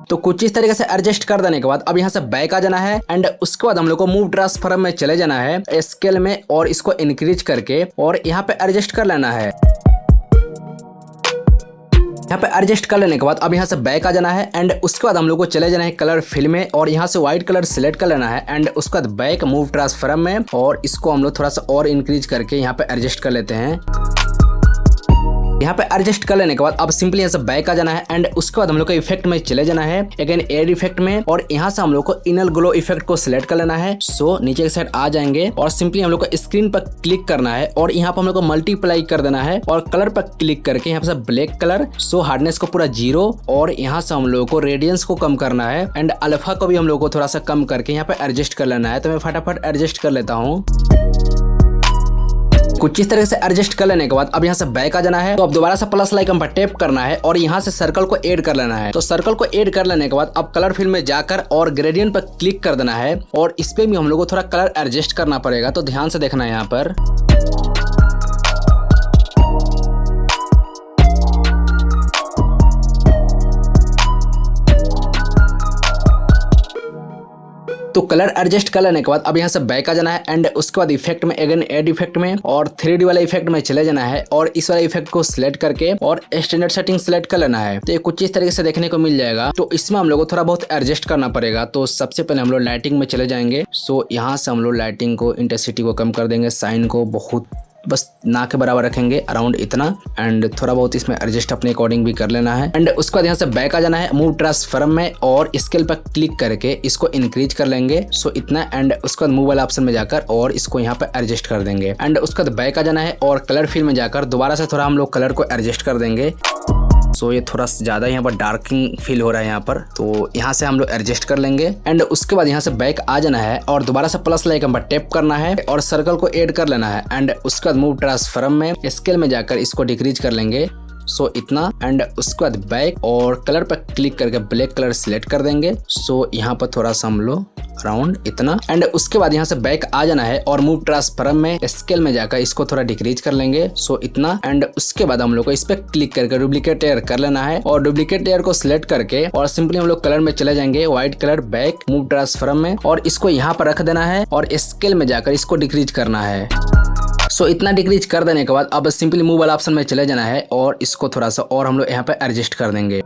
तो कुछ इस तरीके से एडजस्ट कर देने के बाद अब यहाँ से बैक आ जाना है एंड उसके बाद हम लोग को मूव ट्रांसफॉर्म में चले जाना है स्केल में और इसको इंक्रीज करके और यहाँ पे एडजस्ट कर लेना है। यहाँ पे एडजस्ट कर लेने के बाद अब यहाँ से बैक आ जाना है एंड उसके बाद हम लोग को चले जाना है कलर फिल में और यहाँ से व्हाइट कलर सिलेक्ट कर लेना है एंड उसके बाद बैक मूव ट्रांसफॉर्म में और इसको हम लोग थोड़ा सा और इंक्रीज करके यहाँ पे एडजस्ट कर लेते हैं। यहाँ पे एडजस्ट कर लेने के बाद अब सिंपली यहाँ से बैक आ जाना है एंड उसके बाद हम लोग को इफेक्ट में चले जाना है अगेन एड इफेक्ट में और यहाँ से हम लोग को इनर ग्लो इफेक्ट को सिलेक्ट कर लेना है। सो नीचे के साइड आ जाएंगे और सिंपली हम लोग को स्क्रीन पर क्लिक करना है और यहाँ पर हम लोग को मल्टीप्लाई कर देना है और कलर पर क्लिक करके यहाँ पे ब्लैक कलर, सो हार्डनेस को पूरा 0 और यहाँ से हम लोग को रेडियंस को कम करना है एंड अल्फा को भी हम लोग को थोड़ा सा कम करके यहाँ पे एडजस्ट कर लेना है। तो मैं फटाफट एडजस्ट कर लेता हूँ। कुछ इस तरह से एडजस्ट कर लेने के बाद अब यहाँ से बैक आ जाना है। तो अब दोबारा से प्लस आइकन पर टैप करना है और यहाँ से सर्कल को ऐड कर लेना है। तो सर्कल को ऐड कर लेने के बाद अब कलर फिल में जाकर और ग्रेडियंट पर क्लिक कर देना है और इस पे भी हम लोग को थोड़ा कलर एडजस्ट करना पड़ेगा, तो ध्यान से देखना है यहाँ पर। तो कलर एडजस्ट कर लेने के बाद अब यहाँ से बैक आ जाना है एंड उसके बाद इफेक्ट में अगेन एड इफेक्ट में और 3D वाला इफेक्ट में चले जाना है और इस वाले इफेक्ट को सिलेक्ट करके और स्टैंडर्ड सेटिंग सिलेक्ट कर लेना है। तो ये कुछ इस तरीके से देखने को मिल जाएगा। तो इसमें हम लोग को थोड़ा बहुत एडजस्ट करना पड़ेगा। तो सबसे पहले हम लोग लाइटिंग में चले जाएंगे। सो यहाँ से हम लोग लाइटिंग को इंटेंसिटी को कम कर देंगे, साइन को बहुत बस ना के बराबर रखेंगे, अराउंड इतना एंड थोड़ा बहुत इसमें एडजस्ट अपने अकॉर्डिंग भी कर लेना है। एंड उसके बाद यहाँ से बैक आ जाना है मूव ट्रांसफॉर्म में और स्केल पर क्लिक करके इसको इंक्रीज कर लेंगे। सो इतना एंड उसके बाद मूव वाला ऑप्शन में जाकर और इसको यहाँ पे एडजस्ट कर देंगे एंड उसके बाद बैक आ जाना है और कलर फिल में जाकर दोबारा से थोड़ा हम लोग कलर को एडजस्ट कर देंगे। सो ये थोड़ा ज़्यादा यहाँ पर डार्किंग फील हो रहा है यहाँ पर, तो यहाँ से हम लोग एडजस्ट कर लेंगे एंड उसके बाद यहाँ से बैक आ जाना है और दोबारा से प्लस आइकन पर टैप करना है और सर्कल को ऐड कर लेना है एंड उसके बाद मूव ट्रांसफॉर्म में स्केल में जाकर इसको डिक्रीज कर लेंगे। सो इतना एंड उसके बाद बैक और कलर पर क्लिक करके ब्लैक कलर सिलेक्ट कर देंगे। सो यहाँ पर थोड़ा सा हम लोग अराउंड इतना एंड उसके बाद यहाँ से बैक आ जाना है और मूव ट्रांसफॉर्म में स्केल में जाकर इसको थोड़ा डिक्रीज कर लेंगे। सो इतना एंड उसके बाद हम लोग को इस पे क्लिक करके डुप्लीकेट लेयर कर लेना है और डुप्लीकेट लेयर को सिलेक्ट करके और सिंपली हम लोग कलर में चले जाएंगे, white colour, back, move transform में और इसको यहाँ पर रख देना है और स्केल में जाकर इसको डिक्रीज करना है। सो इतना डिक्रीज कर देने के बाद अब सिंपली मूव वाला ऑप्शन में चले जाना है और इसको थोड़ा सा और हम लोग यहाँ पे एडजस्ट कर देंगे।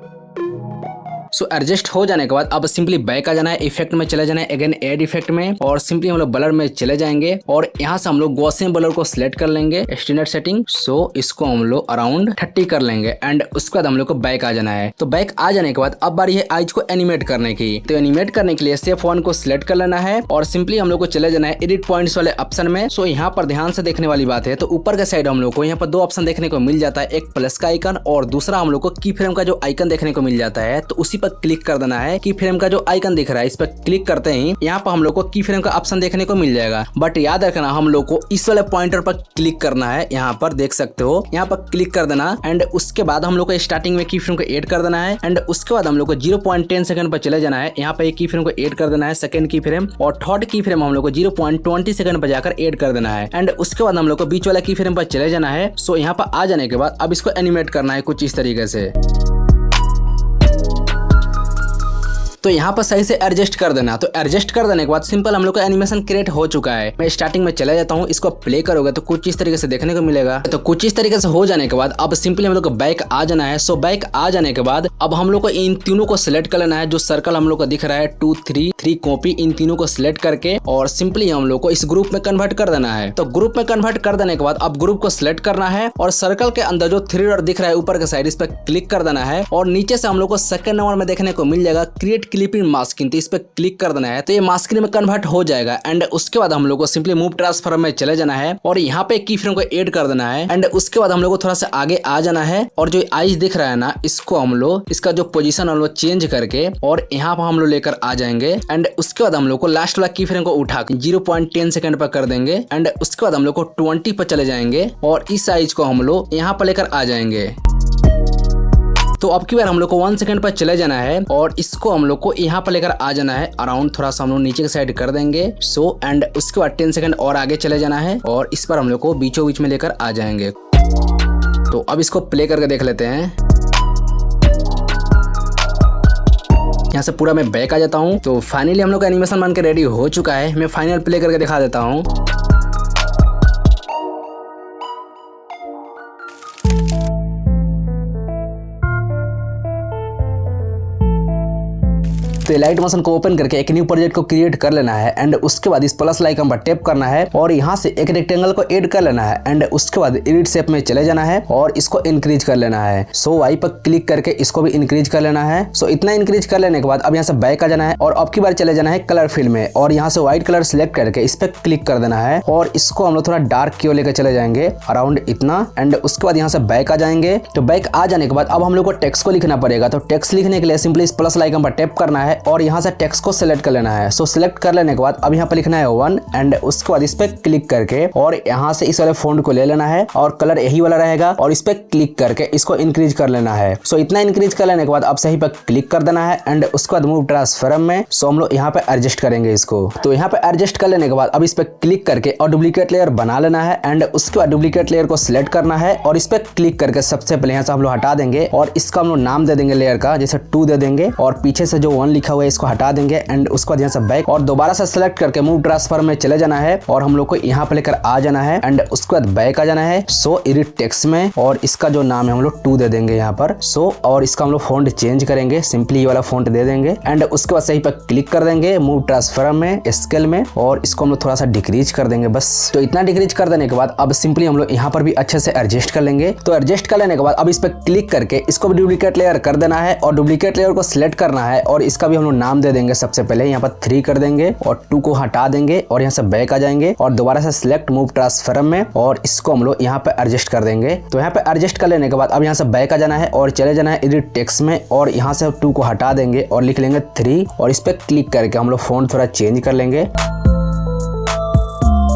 सो एडजस्ट हो जाने के बाद अब सिंपली बैक आ जाना है, इफेक्ट में चले जाना है अगेन एड इफेक्ट में और सिंपली हम लोग ब्लर में चले जाएंगे और यहाँ से हम लोग गॉसियन ब्लर को सिलेक्ट कर लेंगे स्टैंडर्ड सेटिंग। सो इसको हम लोग अराउंड 30 कर लेंगे एंड उसके बाद हम लोग को बैक आ जाना है। तो बैक आ जाने के बाद अब बारी है आइज को एनिमेट करने की। तो एनिमेट करने के लिए सेफ वन को सिलेक्ट कर लेना है और सिंपली हम लोग को चले जाना है एडिट पॉइंट्स वाले ऑप्शन में। सो यहाँ पर ध्यान से देखने वाली बात है, तो ऊपर के साइड हम लोग को यहाँ पर 2 ऑप्शन देखने को मिल जाता है, एक प्लस का आइकन और दूसरा हम लोग को की फ्रेम का जो आइकन देखने को मिल जाता है। तो उसी पर क्लिक कर देना है। की फ्रेम का जो आइकन दिख रहा है इस पर क्लिक करते ही यहाँ पर हम लोग को की फ्रेम का ऑप्शन देखने को मिल जाएगा, बट याद रखना हम लोग को इस वाले पॉइंटर पर क्लिक करना है। यहाँ पर देख सकते हो, यहाँ पर क्लिक कर देना एंड उसके बाद हम लोग को स्टार्टिंग में की फ्रेम को ऐड कर देना है एंड उसके बाद हम लोग को 0.10 सेकंड पर चले जाना है। यहाँ पे एक की फ्रेम को ऐड कर देना है, सेकंड की फ्रेम और थर्ड की फ्रेम हम लोग को 0.20 सेकंड पर जाकर ऐड कर देना है एंड उसके बाद हम लोग को बीच वाला की फ्रेम पर चले जाना है। सो यहाँ पर आ जाने के बाद अब इसको एनिमेट करना है कुछ इस तरीके से। तो यहाँ पर सही से एडजस्ट कर देना। तो एडजस्ट कर देने के बाद सिंपल हम लोग का एनिमेशन क्रिएट हो चुका है। मैं स्टार्टिंग में चला जाता हूँ, इसको प्ले करोगे तो कुछ इस तरीके से देखने को मिलेगा। तो कुछ इस तरीके से हो जाने के बाद अब सिंपली हम लोग को बैक आ जाना है। सो बैक आ जाने के बाद अब हम लोग को इन तीनों को सिलेक्ट कर लेना है। जो सर्कल हम लोग को दिख रहा है 2 3 कॉपी, इन तीनों को सिलेक्ट करके और सिंपली हम लोग को इस ग्रुप में कन्वर्ट कर देना है। तो ग्रुप में कन्वर्ट कर देने के बाद अब ग्रुप को सिलेक्ट करना है और सर्कल के अंदर जो 3 डॉट दिख रहा है ऊपर के साइड, इस पर क्लिक कर देना है और नीचे से हम लोग को सेकंड नंबर में देखने को मिल जाएगा क्रिएट क्लिपिंग मास्किंग, तो इस पर क्लिक कर देना है तो ये मास्किंग में कन्वर्ट हो जाएगा। एंड उसके बाद हम लोग को सिंपली मूव ट्रांसफॉर्म में चले जाना है और यहाँ पे की फ्रेम को ऐड कर देना है। एंड उसके बाद हम लोग को थोड़ा सा आगे आ जाना है और जो आइज दिख रहा है ना, इसको हम लोग इसका जो पोजीशन हम लोग चेंज करके और यहाँ पर हम लोग लेकर आ जाएंगे। एंड उसके बाद हम लोग को लास्ट वाला की फ्रेम को उठा 0.10 सेकंड पर कर देंगे। एंड उसके बाद हम लोग को 20 पर चले जाएंगे और इस साइज को हम लोग यहाँ पर लेकर आ जाएंगे। तो अब की बार हम लोग को 1 सेकंड पर चले जाना है और इसको हम लोग को यहाँ पर लेकर आ जाना है। अराउंड थोड़ा सा हम लोग नीचे की साइड कर देंगे। एंड उसके बाद 10 सेकंड और आगे चले जाना है और इस पर हम लोग को बीचों बीच में लेकर आ जाएंगे। तो अब इसको प्ले करके देख लेते हैं। यहाँ से पूरा मैं बैक आ जाता हूँ। तो फाइनली हम लोग का एनिमेशन बन के रेडी हो चुका है। मैं फाइनल प्ले करके दिखा देता हूँ। तो लाइट मोशन को ओपन करके एक न्यू प्रोजेक्ट को क्रिएट कर लेना है। एंड उसके बाद इस प्लस आइकन पर टैप करना है और यहाँ से एक रेक्टेंगल को ऐड कर लेना है। एंड उसके बाद एडिट शेप में चले जाना है और इसको इंक्रीज कर लेना है। वाई पर क्लिक करके इसको भी इंक्रीज कर लेना है। इतना इंक्रीज कर लेने के बाद अब यहाँ से बैक आ जाना है और अब की बार चले जाना है कलर फील्ड में और यहाँ से व्हाइट कलर सिलेक्ट करके इस पर क्लिक कर देना है और इसको हम लोग थोड़ा डार्क की ओर लेकर चले जाएंगे, अराउंड इतना। एंड उसके बाद यहाँ से बैक आ जाएंगे। तो बैक आ जाने के बाद अब हम लोग को टेक्स्ट को लिखना पड़ेगा। तो टेक्स्ट लिखने के लिए सिंपली इस प्लस आइकन पर टैप करना है और यहाँ से टेक्स्ट को सिलेक्ट कर लेना है। सिलेक्ट कर लेने के बाद अब यहाँ पर लिखना है 1 एंड उसके बाद इस पे क्लिक करके और यहाँ से इस वाले फॉन्ट को ले लेना है और कलर यही वाला रहेगा और इस पे क्लिक करके इसको इंक्रीज कर लेना है। इतना इंक्रीज कर लेने के बाद अब सही पे क्लिक कर देना है। एंड उसके बाद मूव ट्रांसफॉर्म में हम लोग यहाँ पे एडजस्ट करेंगे इसको। तो यहाँ पे एडजस्ट कर लेने के बाद अब इस पे क्लिक करके और डुप्लीकेट लेयर बना लेना है। एंड उसके बाद डुप्लीकेट लेयर को सिलेक्ट करना है और इस पे क्लिक करके सबसे पहले यहाँ से हम लोग हटा देंगे और इसका हम लोग नाम दे देंगे लेयर का, जैसे 2 दे देंगे और पीछे से जो 1 लिखा हुआ है इसको हटा देंगे। एंड उसके बाद यहाँ से बैक और दोबारा से सिलेक्ट करके मूव ट्रांसफॉर्म में चले जाना है और हम लोग को यहाँ पे लेकर आ जाना है। एंड उसके बाद बैक आ जाना है एडिट टेक्स्ट में और इसका जो नाम है हम लोग 2 दे देंगे यहाँ पर। और इसका हम लोग फॉन्ट चेंज करेंगे, सिंपली ये वाला फॉन्ट दे देंगे। एंड उसके बाद सही पर क्लिक कर देंगे मूव ट्रांसफॉर्म में स्केल में और इसको हम लोग थोड़ा सा डिक्रीज कर देंगे बस। तो इतना डिक्रीज कर देने के बाद अब सिंपली हम लोग यहाँ पर भी अच्छे से एडजस्ट कर लेंगे। तो एडजस्ट कर लेने के बाद अब इस पर क्लिक करके इसको भी डुप्लीकेट लेयर कर देना है और डुप्लीकेट लेयर को सिलेक्ट करना है और इसका भी हम लोग नाम दे देंगे। सबसे पहले यहाँ पर 3 कर देंगे और 2 को हटा देंगे और यहाँ से बैक आ जाएंगे और दोबारा से सिलेक्ट मूव ट्रांसफॉर्म में और इसको हम लोग यहाँ पे एडजस्ट कर देंगे। तो यहाँ पे एडजस्ट कर लेने के बाद अब यहाँ से बैक आ जाना है और चले जाना है एडिट टेक्स्ट में और यहाँ से 2 को हटा देंगे और लिख लेंगे 3 और इस पे क्लिक करके हम लोग फॉन्ट थोड़ा चेंज कर लेंगे।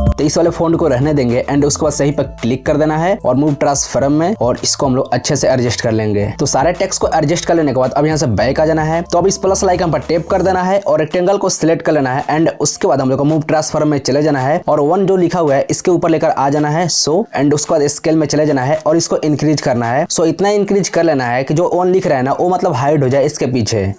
तो इस वाले फॉन्ट को रहने देंगे। एंड उसके बाद सही पर क्लिक कर देना है और मूव ट्रांसफॉर्म में और इसको हम लोग अच्छे से एडजस्ट कर लेंगे। तो सारे टेक्स्ट को एडजस्ट कर लेने के बाद अब यहाँ से बैक आ जाना है। तो अब इस प्लस आइकन पर टैप कर देना है और रेक्टेंगल को सिलेक्ट कर लेना है। एंड उसके बाद हम लोग को मूव ट्रांसफॉर्म में चले जाना है और 1 जो लिखा हुआ है इसके ऊपर लेकर आ जाना है। एंड उसके बाद स्केल में चले जाना है और इसको इंक्रीज करना है। इतना इंक्रीज कर लेना है कि जो 1 लिख रहा है ना वो मतलब हाइड हो जाए इसके पीछे।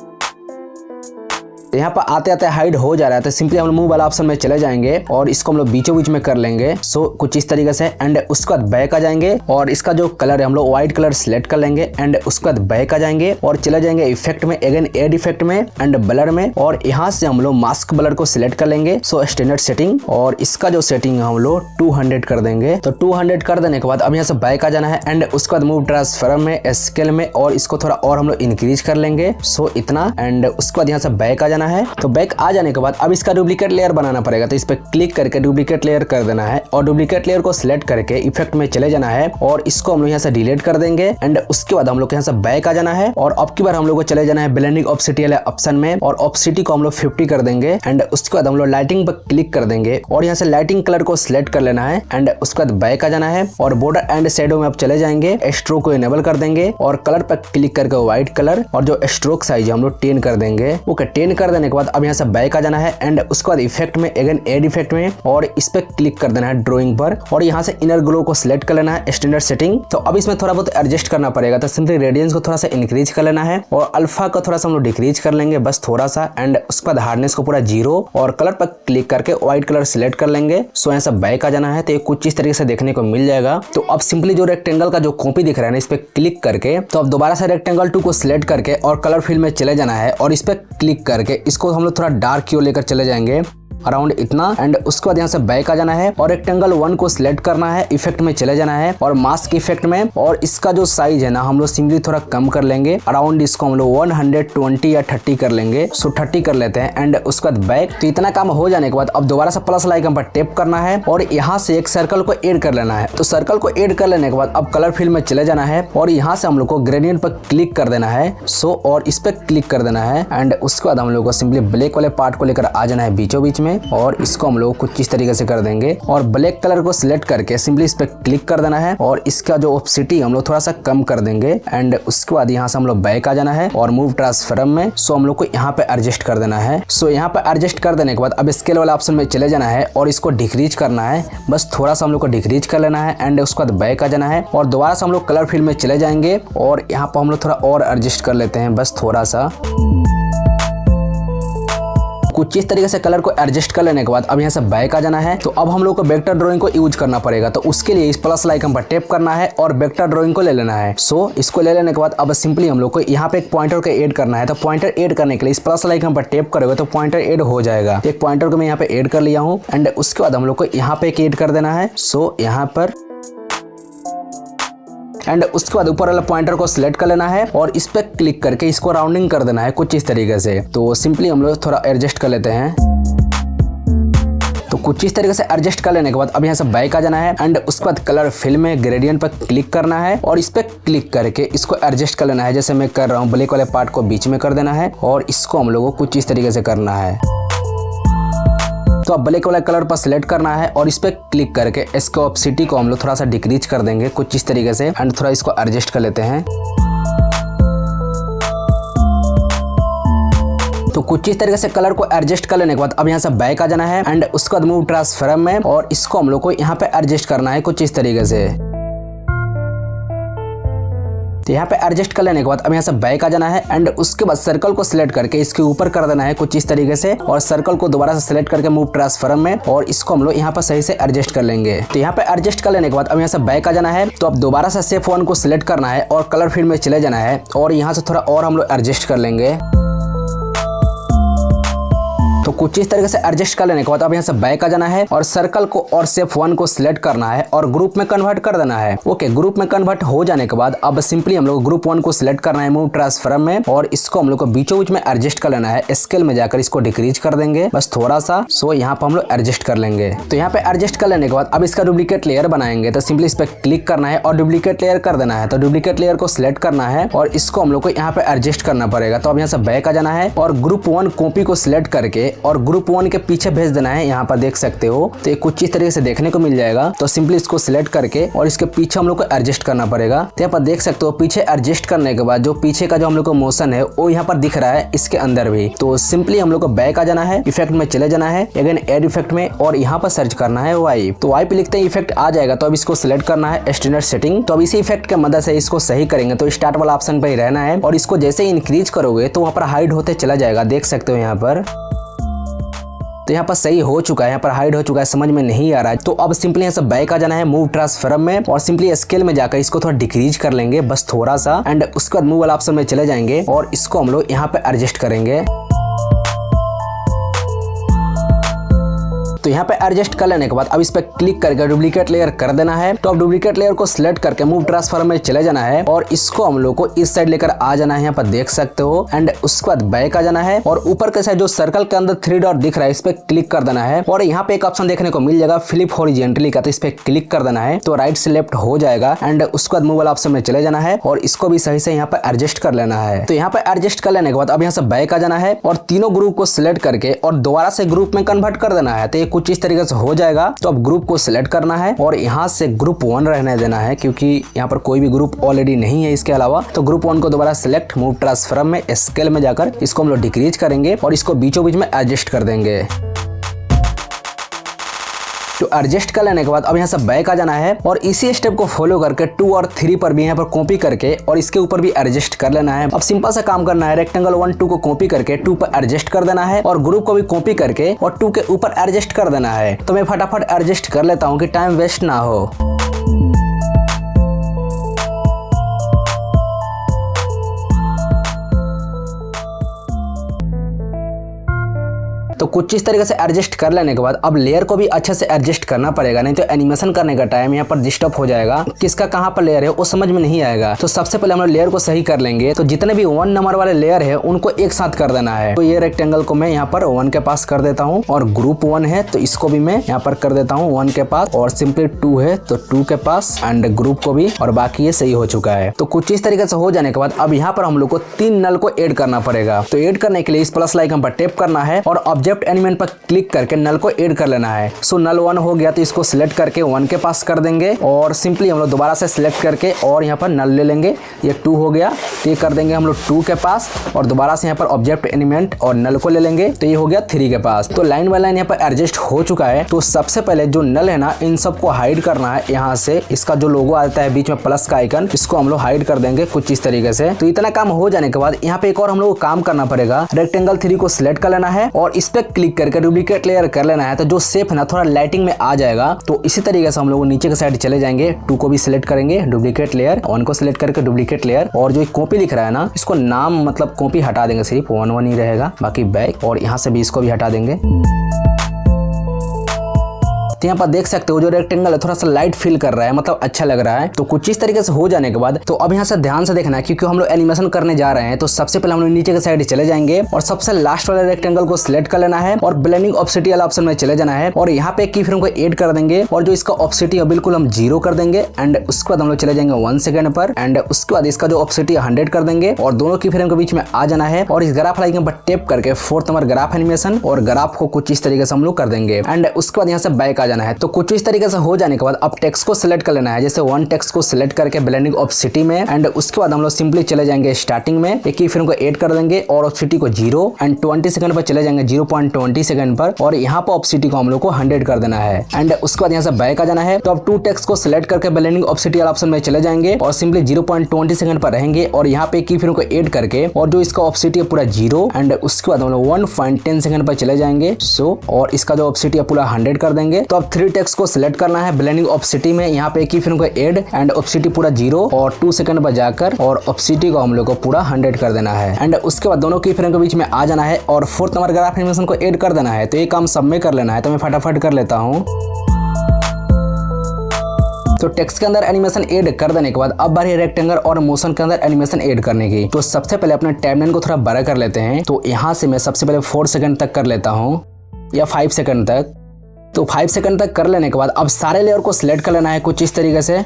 यहाँ पर आते आते हाइड हो जा रहा है तो सिंपली हम मूव वाला ऑप्शन में चले जाएंगे और इसको हम लोग बीचों बीच में कर लेंगे। कुछ इस तरीके से। एंड उसके बाद बैक आ जाएंगे और इसका जो कलर है हम लोग व्हाइट कलर सिलेक्ट कर लेंगे। एंड उसके बाद बैक आ जाएंगे और चले जाएंगे इफेक्ट में, अगेन एड इफेक्ट में एंड ब्लर में और यहाँ से हम लोग मास्क ब्लर को सिलेक्ट कर लेंगे। स्टैंडर्ड सेटिंग और इसका जो सेटिंग है हम लोग 200 कर देंगे। तो 200 कर देने के बाद अब यहाँ से बैक आ जाना है। एंड उसके बाद मूव ट्रांसफॉर्म में स्केल में और इसको थोड़ा और हम लोग इंक्रीज कर लेंगे। इतना। एंड उसके बाद यहाँ से बैक आ जाना है। तो बैक आ जाने के बाद अब इसका डुप्लीकेट लेयर बनाना पड़ेगा। तो इस पे क्लिक करके डुप्लीकेट लेयर कर देना है और डुप्लीकेट लेयर को सिलेक्ट करके इफेक्ट में चले जाना है और इसको हम लोग यहाँ से डिलीट कर देंगे। एंड उसके बाद हम लोग यहाँ से बैक आ जाना है और अब की बार हम लोग को चले जाना है ब्लेंडिंग ऑप्सिटी वाले ऑप्शन में और ऑप्सिटी को हम लोग 50 कर देंगे। एंड उसके बाद हम लोग लाइटिंग पर क्लिक कर देंगे और यहाँ से लाइटिंग कलर को सिलेक्ट कर लेना है। एंड उसके बाद बैक आ जाना है और बॉर्डर एंड शेडो में अब चले जाएंगे, स्ट्रोक को इनेबल कर देंगे और कलर पर क्लिक करके व्हाइट कलर और जो स्ट्रोक साइज है हम लोग 10 कर देंगे। ओके, 10 कर देने के बाद अब यहाँ से बैक आ जाना है। एंड उसके बाद इफेक्ट में अगेन एड इफेक्ट में और इस पे क्लिक कर देना है ड्राइंग पर और यहाँ से इनर ग्लो को सिलेक्ट कर लेना है, स्टैंडर्ड सेटिंग। तो अब इसमें थोड़ा बहुत एडजस्ट करना पड़ेगा। तो सिंपली रेडियंस को थोड़ा सा इंक्रीज कर लेना है और अल्फा को थोड़ा सा हम लोग डिक्रीज कर लेंगे बस थोड़ा सा। एंड उसके बाद हार्डनेस को पूरा 0 और कलर पर क्लिक करके व्हाइट कलर सिलेक्ट कर लेंगे। यहाँ से बैक आ जाना है। तो ये कुछ इस तरीके से देखने को मिल जाएगा। तो अब सिंपली जो रेक्टेंगल का जो कॉपी दिख रहा है ना इस पे क्लिक करके तो अब दोबारा से रेक्टेंगल 2 को सिलेक्ट करके और कलर फील्ड में चले जाना है और इस पे क्लिक करके इसको हम लोग थोड़ा डार्क की ओर लेकर चले जाएंगे। अराउंड इतना। एंड उसके बाद यहाँ से बैक आ जाना है और रेक्टेंगल 1 को सिलेक्ट करना है, इफेक्ट में चले जाना है और मास्क इफेक्ट में, और इसका जो साइज है ना हम लोग सिंपली थोड़ा कम कर लेंगे, अराउंड इसको हम लोग 120 या 30 कर लेंगे। सो 30 कर लेते हैं। एंड उसके बाद बैक। तो इतना काम हो जाने के बाद अब दोबारा से प्लस आइकन पर टैप करना है और यहाँ से एक सर्कल को ऐड कर लेना है। तो सर्कल को ऐड कर लेने के बाद अब कलर फील्ड में चले जाना है और यहाँ से हम लोग को ग्रेडियंट पर क्लिक कर देना है। सो और इस पे क्लिक कर देना है। एंड उसके बाद हम लोग को सिंपली ब्लैक वाले पार्ट को लेकर आ जाना है बीचों बीच में, और इसको हम लोग कुछ इस तरीके से कर देंगे और ब्लैक कलर को सिलेक्ट करके सिंपली इस पे क्लिक कर देना है और इसका जो ऑप्सिटी हम लोग थोड़ा सा कम कर देंगे। एंड उसके बाद यहाँ से हम लोग बैक आ जाना है और मूव ट्रांसफॉर्म में। सो हम लोग को यहाँ पे एडजस्ट कर देना है। सो यहाँ पे एडजस्ट कर देने के बाद अब स्केल वाला ऑप्शन में चले जाना है और इसको डिक्रीज करना है, बस थोड़ा सा हम लोग को डिक्रीज कर लेना है। एंड उसके बाद बैक आ जाना है और दोबारा से हम लोग कलर फील्ड में चले जाएंगे और यहाँ पर हम लोग थोड़ा और एडजस्ट कर लेते हैं, बस थोड़ा सा। कुछ इस तरीके से कलर को एडजस्ट कर लेने के बाद अब यहाँ से बैक आ जाना है। तो अब हम लोग को वेक्टर ड्राइंग को यूज करना पड़ेगा। तो उसके लिए इस प्लस आइकन पर टैप करना है और वेक्टर ड्राइंग को ले लेना है। सो इसको ले लेने के बाद अब सिंपली हम लोग को यहाँ पे एक पॉइंटर को ऐड करना है। तो पॉइंटर ऐड करने के लिए इस प्लस आइकन पर टैप करोगे तो पॉइंटर ऐड हो जाएगा। एक पॉइंटर को मैं यहाँ पे ऐड कर लिया हूँ। एंड उसके बाद हम लोग को यहाँ पे एक ऐड कर देना है। सो यहाँ पर एंड उसके बाद ऊपर वाला पॉइंटर को सिलेक्ट कर लेना है और इस पे क्लिक करके इसको राउंडिंग कर देना है कुछ इस तरीके से। तो सिंपली हम लोग थोड़ा एडजस्ट कर लेते हैं। तो कुछ इस तरीके से एडजस्ट कर लेने के बाद अब यहाँ से बैक आ जाना है। एंड उसके बाद कलर फिल में ग्रेडियंट पर क्लिक करना है और इस पे क्लिक करके इसको एडजस्ट कर लेना है, जैसे मैं कर रहा हूँ। ब्लैक वाले पार्ट को बीच में कर देना है और इसको हम लोगों को कुछ इस तरीके से करना है। तो अब ब्लैक वाला कलर पर सिलेक्ट करना है और इस पे क्लिक करके इसको ऑप्सिटी को हम लोग थोड़ा सा डिक्रीज कर देंगे कुछ इस तरीके से। एंड थोड़ा इसको एडजस्ट कर लेते हैं। तो कुछ इस तरीके से कलर को एडजस्ट कर लेने के बाद अब यहाँ से बैक आ जाना है। एंड उसके बाद मूव ट्रांसफॉर्म में और इसको हम लोग को यहाँ पे एडजस्ट करना है कुछ इस तरीके से। तो यहाँ पे एडजस्ट कर लेने के बाद अब यहाँ से बैक आ जाना है। एंड उसके बाद सर्कल को सिलेक्ट करके इसके ऊपर कर देना है कुछ इस तरीके से और सर्कल को दोबारा से सिलेक्ट करके मूव ट्रांसफॉर्म में और इसको हम लोग यहाँ पर सही से एडजस्ट कर लेंगे। तो यहाँ पे एडजस्ट कर लेने के बाद अब यहाँ से बैक आ जाना है। तो अब दोबारा से शेप 1 को सिलेक्ट करना है और कलर फील्ड में चले जाना है और यहाँ से थोड़ा और हम लोग एडजस्ट कर लेंगे। तो कुछ इस तरीके से एडजस्ट कर लेने के बाद अब यहाँ से बैक आ जाना है और सर्कल को और शेप 1 को सिलेक्ट करना है और ग्रुप में कन्वर्ट कर देना है। ओके, ग्रुप में कन्वर्ट हो जाने के बाद अब सिंपली हम लोग ग्रुप 1 को सिलेक्ट करना है मूव ट्रांसफॉर्म में और इसको हम लोग को बीचों बीच में एडजस्ट कर लेना है। स्केल में जाकर इसको डिक्रीज कर देंगे बस थोड़ा सा। सो यहाँ पर हम लोग एडजस्ट कर लेंगे। तो यहाँ पे एडजस्ट कर लेने के बाद अब इसका डुप्लीकेट लेयर बनाएंगे। तो सिंपली इस पे क्लिक करना है और डुप्लीकेट लेयर कर देना है। तो डुप्लीकेट लेयर को सिलेक्ट करना है और इसको हम लोग को यहाँ पे एडजस्ट करना पड़ेगा। तो अब यहाँ से बैक आ जाना है और ग्रुप 1 कॉपी को सिलेक्ट करके और ग्रुप 1 के पीछे भेज देना है। यहाँ पर देख सकते हो तो कुछ इस तरीके से देखने को मिल जाएगा। तो सिंपली इसको सिलेक्ट करके और इसके पीछे हम लोग को एडजस्ट करना पड़ेगा। तो यहाँ पर देख सकते हो पीछे एडजस्ट करने के बाद जो पीछे का जो हम लोग को मोशन है वो यहाँ पर दिख रहा है इसके अंदर भी। तो सिंपली हम लोग को बैक आ जाना है, इफेक्ट में चले जाना है, अगेन एड इफेक्ट में और यहाँ पर सर्च करना है वाई। तो वाई पे लिखते हैं इफेक्ट आ जाएगा। तो अब इसको सिलेक्ट करना है स्टैंडर्ड सेटिंग। तो अब इसी इफेक्ट के मदद से इसको सही करेंगे। तो स्टार्ट वाला ऑप्शन पे ही रहना है और इसको जैसे ही इंक्रीज करोगे तो वहाँ पर हाइड होते चला जाएगा, देख सकते हो यहाँ पर। तो यहाँ पर सही हो चुका है, यहाँ पर हाइड हो चुका है, समझ में नहीं आ रहा है। तो अब सिंपली यहाँ से बैक आ जाना है मूव ट्रांसफॉर्म में और सिंपली स्केल में जाकर इसको थोड़ा डिक्रीज कर लेंगे बस थोड़ा सा। एंड उसके बाद मूव वाला ऑप्शन में चले जाएंगे और इसको हम लोग यहाँ पे एडजस्ट करेंगे। तो यहाँ पे एडजस्ट कर लेने के बाद अब इस पे क्लिक करके डुप्लीकेट लेयर कर देना है। तो अब डुप्लीकेट लेयर को सिलेक्ट करके मूव ट्रांसफॉर्म में चले जाना है और इसको हम लोग को इस साइड लेकर आ जाना है, यहाँ पर देख सकते हो। एंड उसके बाद बैक आ जाना है और ऊपर के साइड जो सर्कल के अंदर 3 डॉट दिख रहा है इस पे क्लिक कर देना है और यहाँ पे एक ऑप्शन देखने को मिल जाएगा फ्लिप हॉरिजॉन्टली का। तो इस पे क्लिक कर देना है तो राइट से लेफ्ट हो जाएगा। एंड उसके बाद मूव वाला ऑप्शन में चले जाना है और इसको भी सही से यहाँ पे एडजस्ट कर लेना है। तो यहाँ पे एडजस्ट कर लेने के बाद अब यहाँ से बैक आ जाना है और तीनों ग्रुप को सिलेक्ट करके और दोबारा से ग्रुप में कन्वर्ट कर देना है। तो ये कुछ इस तरीके से हो जाएगा। तो अब ग्रुप को सिलेक्ट करना है और यहाँ से ग्रुप 1 रहने देना है क्योंकि यहाँ पर कोई भी ग्रुप ऑलरेडी नहीं है इसके अलावा। तो ग्रुप 1 को दोबारा सिलेक्ट मूव ट्रांसफॉर्म में स्केल में जाकर इसको हम लोग डिक्रीज करेंगे और इसको बीचों बीच में एडजस्ट कर देंगे। तो एडजस्ट कर लेने के बाद अब यहाँ से बैक आ जाना है और इसी स्टेप को फॉलो करके 2 और 3 पर भी यहाँ पर कॉपी करके और इसके ऊपर भी एडजस्ट कर लेना है। अब सिंपल सा काम करना है, रेक्टेंगल 1 2 को कॉपी करके 2 पर एडजस्ट कर देना है और ग्रुप को भी कॉपी करके और 2 के ऊपर एडजस्ट कर देना है। तो मैं फटाफट एडजस्ट कर लेता हूँ कि टाइम वेस्ट ना हो। तो कुछ इस तरीके से एडजस्ट कर लेने के बाद अब लेयर को भी अच्छे से एडजस्ट करना पड़ेगा, नहीं तो एनिमेशन करने का टाइम यहाँ पर डिस्टर्ब हो जाएगा, किसका कहाँ पर लेयर है वो समझ में नहीं आएगा। तो सबसे पहले हम लोग लेयर को सही कर लेंगे। तो जितने भी 1 नंबर वाले लेयर है उनको एक साथ कर देना है। तो ये रेक्टेंगल को मैं यहाँ पर 1 के पास कर देता हूँ, और ग्रुप 1 है तो इसको भी मैं यहाँ पर कर देता हूँ 1 के पास, और सिंपली 2 है तो 2 के पास, एंड ग्रुप को भी, और बाकी ये सही हो चुका है। तो कुछ इस तरीके से हो जाने के बाद अब यहाँ पर हम लोग को 3 नल को ऐड करना पड़ेगा। तो ऐड करने के लिए इस प्लस आइकन पर टैप करना है और ऑब्जेक्ट एलिमेंट पर क्लिक करके नल को ऐड कर लेना है। सो नल 1 हो गया तो इसको सिलेक्ट करके 1 के पास कर देंगे, और सिंपली हम लोग दोबारा से सिलेक्ट करके और यहाँ पर नल ले लेंगे। ये 2 हो गया तो ये कर देंगे हम लोग 2 के पास, और दोबारा से यहाँ पर ऑब्जेक्ट एलिमेंट और नल को ले लेंगे तो ये हो गया 3 के पास। तो लाइन बाय लाइन यहाँ पर एडजस्ट हो चुका है। तो सबसे पहले जो नल है ना, इन सबको हाइड करना है। यहाँ से इसका जो लोगो आता है बीच में प्लस का आइकन, इसको हम लोग हाइड कर देंगे कुछ इस तरीके से। तो इतना काम हो जाने के बाद यहाँ पे एक और हम लोग को काम करना पड़ेगा। रेक्टेंगल 3 को सिलेक्ट कर लेना है और इस पे क्लिक करके डुप्लीकेट लेयर कर लेना है। तो जो शेप है ना थोड़ा लाइटिंग में आ जाएगा। तो इसी तरीके से हम लोग नीचे के साइड चले जाएंगे, 2 को भी सिलेक्ट करेंगे, डुप्लीकेट लेयर, 1 को सिलेक्ट करके डुप्लीकेट लेयर, और जो कॉपी लिख रहा है ना इसको नाम मतलब कॉपी हटा देंगे, सिर्फ 1 ही रहेगा, बाकी बैक, और यहाँ से भी इसको भी हटा देंगे। तो यहाँ पर देख सकते हो जो रेक्टेंगल है थोड़ा सा लाइट फील कर रहा है, मतलब अच्छा लग रहा है। तो कुछ इस तरीके से हो जाने के बाद तो अब यहाँ से ध्यान से देखना है, क्योंकि हम लोग एनिमेशन करने जा रहे हैं। तो सबसे पहले हम लोग नीचे के साइड चले जाएंगे और सबसे लास्ट वाले रेक्टेंगल को सिलेक्ट कर लेना है और ब्लेंडिंग ऑप्सिटी वाला ऑप्शन में चले जाना है, और यहाँ पे की फ्रेम को ऐड कर देंगे, और जो इसका ऑप्सिटी है बिल्कुल हम 0 कर देंगे। एंड उसके बाद हम लोग चले जाएंगे 1 सेकंड पर, एंड उसके बाद इसका जो ऑप्सिटी 100 कर देंगे, और दोनों की फ्रेम के बीच में आ जाना है, और इस ग्राफ आइकन पर टैप करके 4th नंबर ग्राफ एनिमेशन, और ग्राफ को कुछ इस तरीके से हम लोग कर देंगे। एंड उसके बाद यहाँ से बैक आ जाना है। तो कुछ इस तरीके से हो जाने के बाद अब टेक्स्ट को सिलेक्ट कर लेना है। जैसे 1 टेक्स्ट को सिलेक्ट करके ब्लेंडिंग ऑप्सिटी में, एंड उसके बाद हम लोग सिंपली चले जाएंगे स्टार्टिंग में, एक ही फ्रेम को ऐड कर देंगे और ऑप्सिटी को 0, एंड 20 सेकंड पर चले जाएंगे 0.20 सेकंड पर, और यहाँ पर ऑप्सिटी को हम लोग को 100 कर देना है। एंड उसके बाद यहाँ से बैक आ जाना है। तो अब 2 टेक्स्ट को सिलेक्ट करके ब्लेंडिंग ऑप्सिटी वाला ऑप्शन में चले जाएंगे और सिंपली 0.20 सेकंड पर रहेंगे, और यहाँ पे की फ्रेम को ऐड करके और जो इसका ऑप्सिटी है पूरा 0, एंड उसके बाद हम लोग 1.10 सेकंड पर चले जाएंगे। और इसका जो ऑप्सिटी है पूरा 100 कर देंगे। तो अब 3 टेक्स्ट को सिलेक्ट करना है ब्लेंडिंग ऑप्सिटी में, यहाँ पे की फ्रेम को ऐड, एंड ऑप्सिटी पूरा 0 और 2 सेकंड पर जाकर और ऑप्सिटी को हम लोग को पूरा 100 कर देना है। एंड उसके बाद दोनों की फ्रेम के बीच में आ जाना है और 4th नंबर ग्राफ एनिमेशन को ऐड कर देना है। तो ये काम सब में कर लेना है, तो मैं फटाफट कर लेता हूँ। तो टेक्स्ट के अंदर एनिमेशन ऐड कर देने के बाद अब बारी रेक्टेंगल और मोशन के अंदर एनिमेशन ऐड करने की। तो सबसे पहले अपने टाइमलाइन को थोड़ा बड़ा कर लेते हैं। तो यहाँ से मैं सबसे पहले 4 सेकंड तक कर लेता हूँ, या 5 सेकंड तक। तो 5 सेकंड तक कर लेने के बाद अब सारे लेयर को सिलेक्ट कर लेना है कुछ इस तरीके से।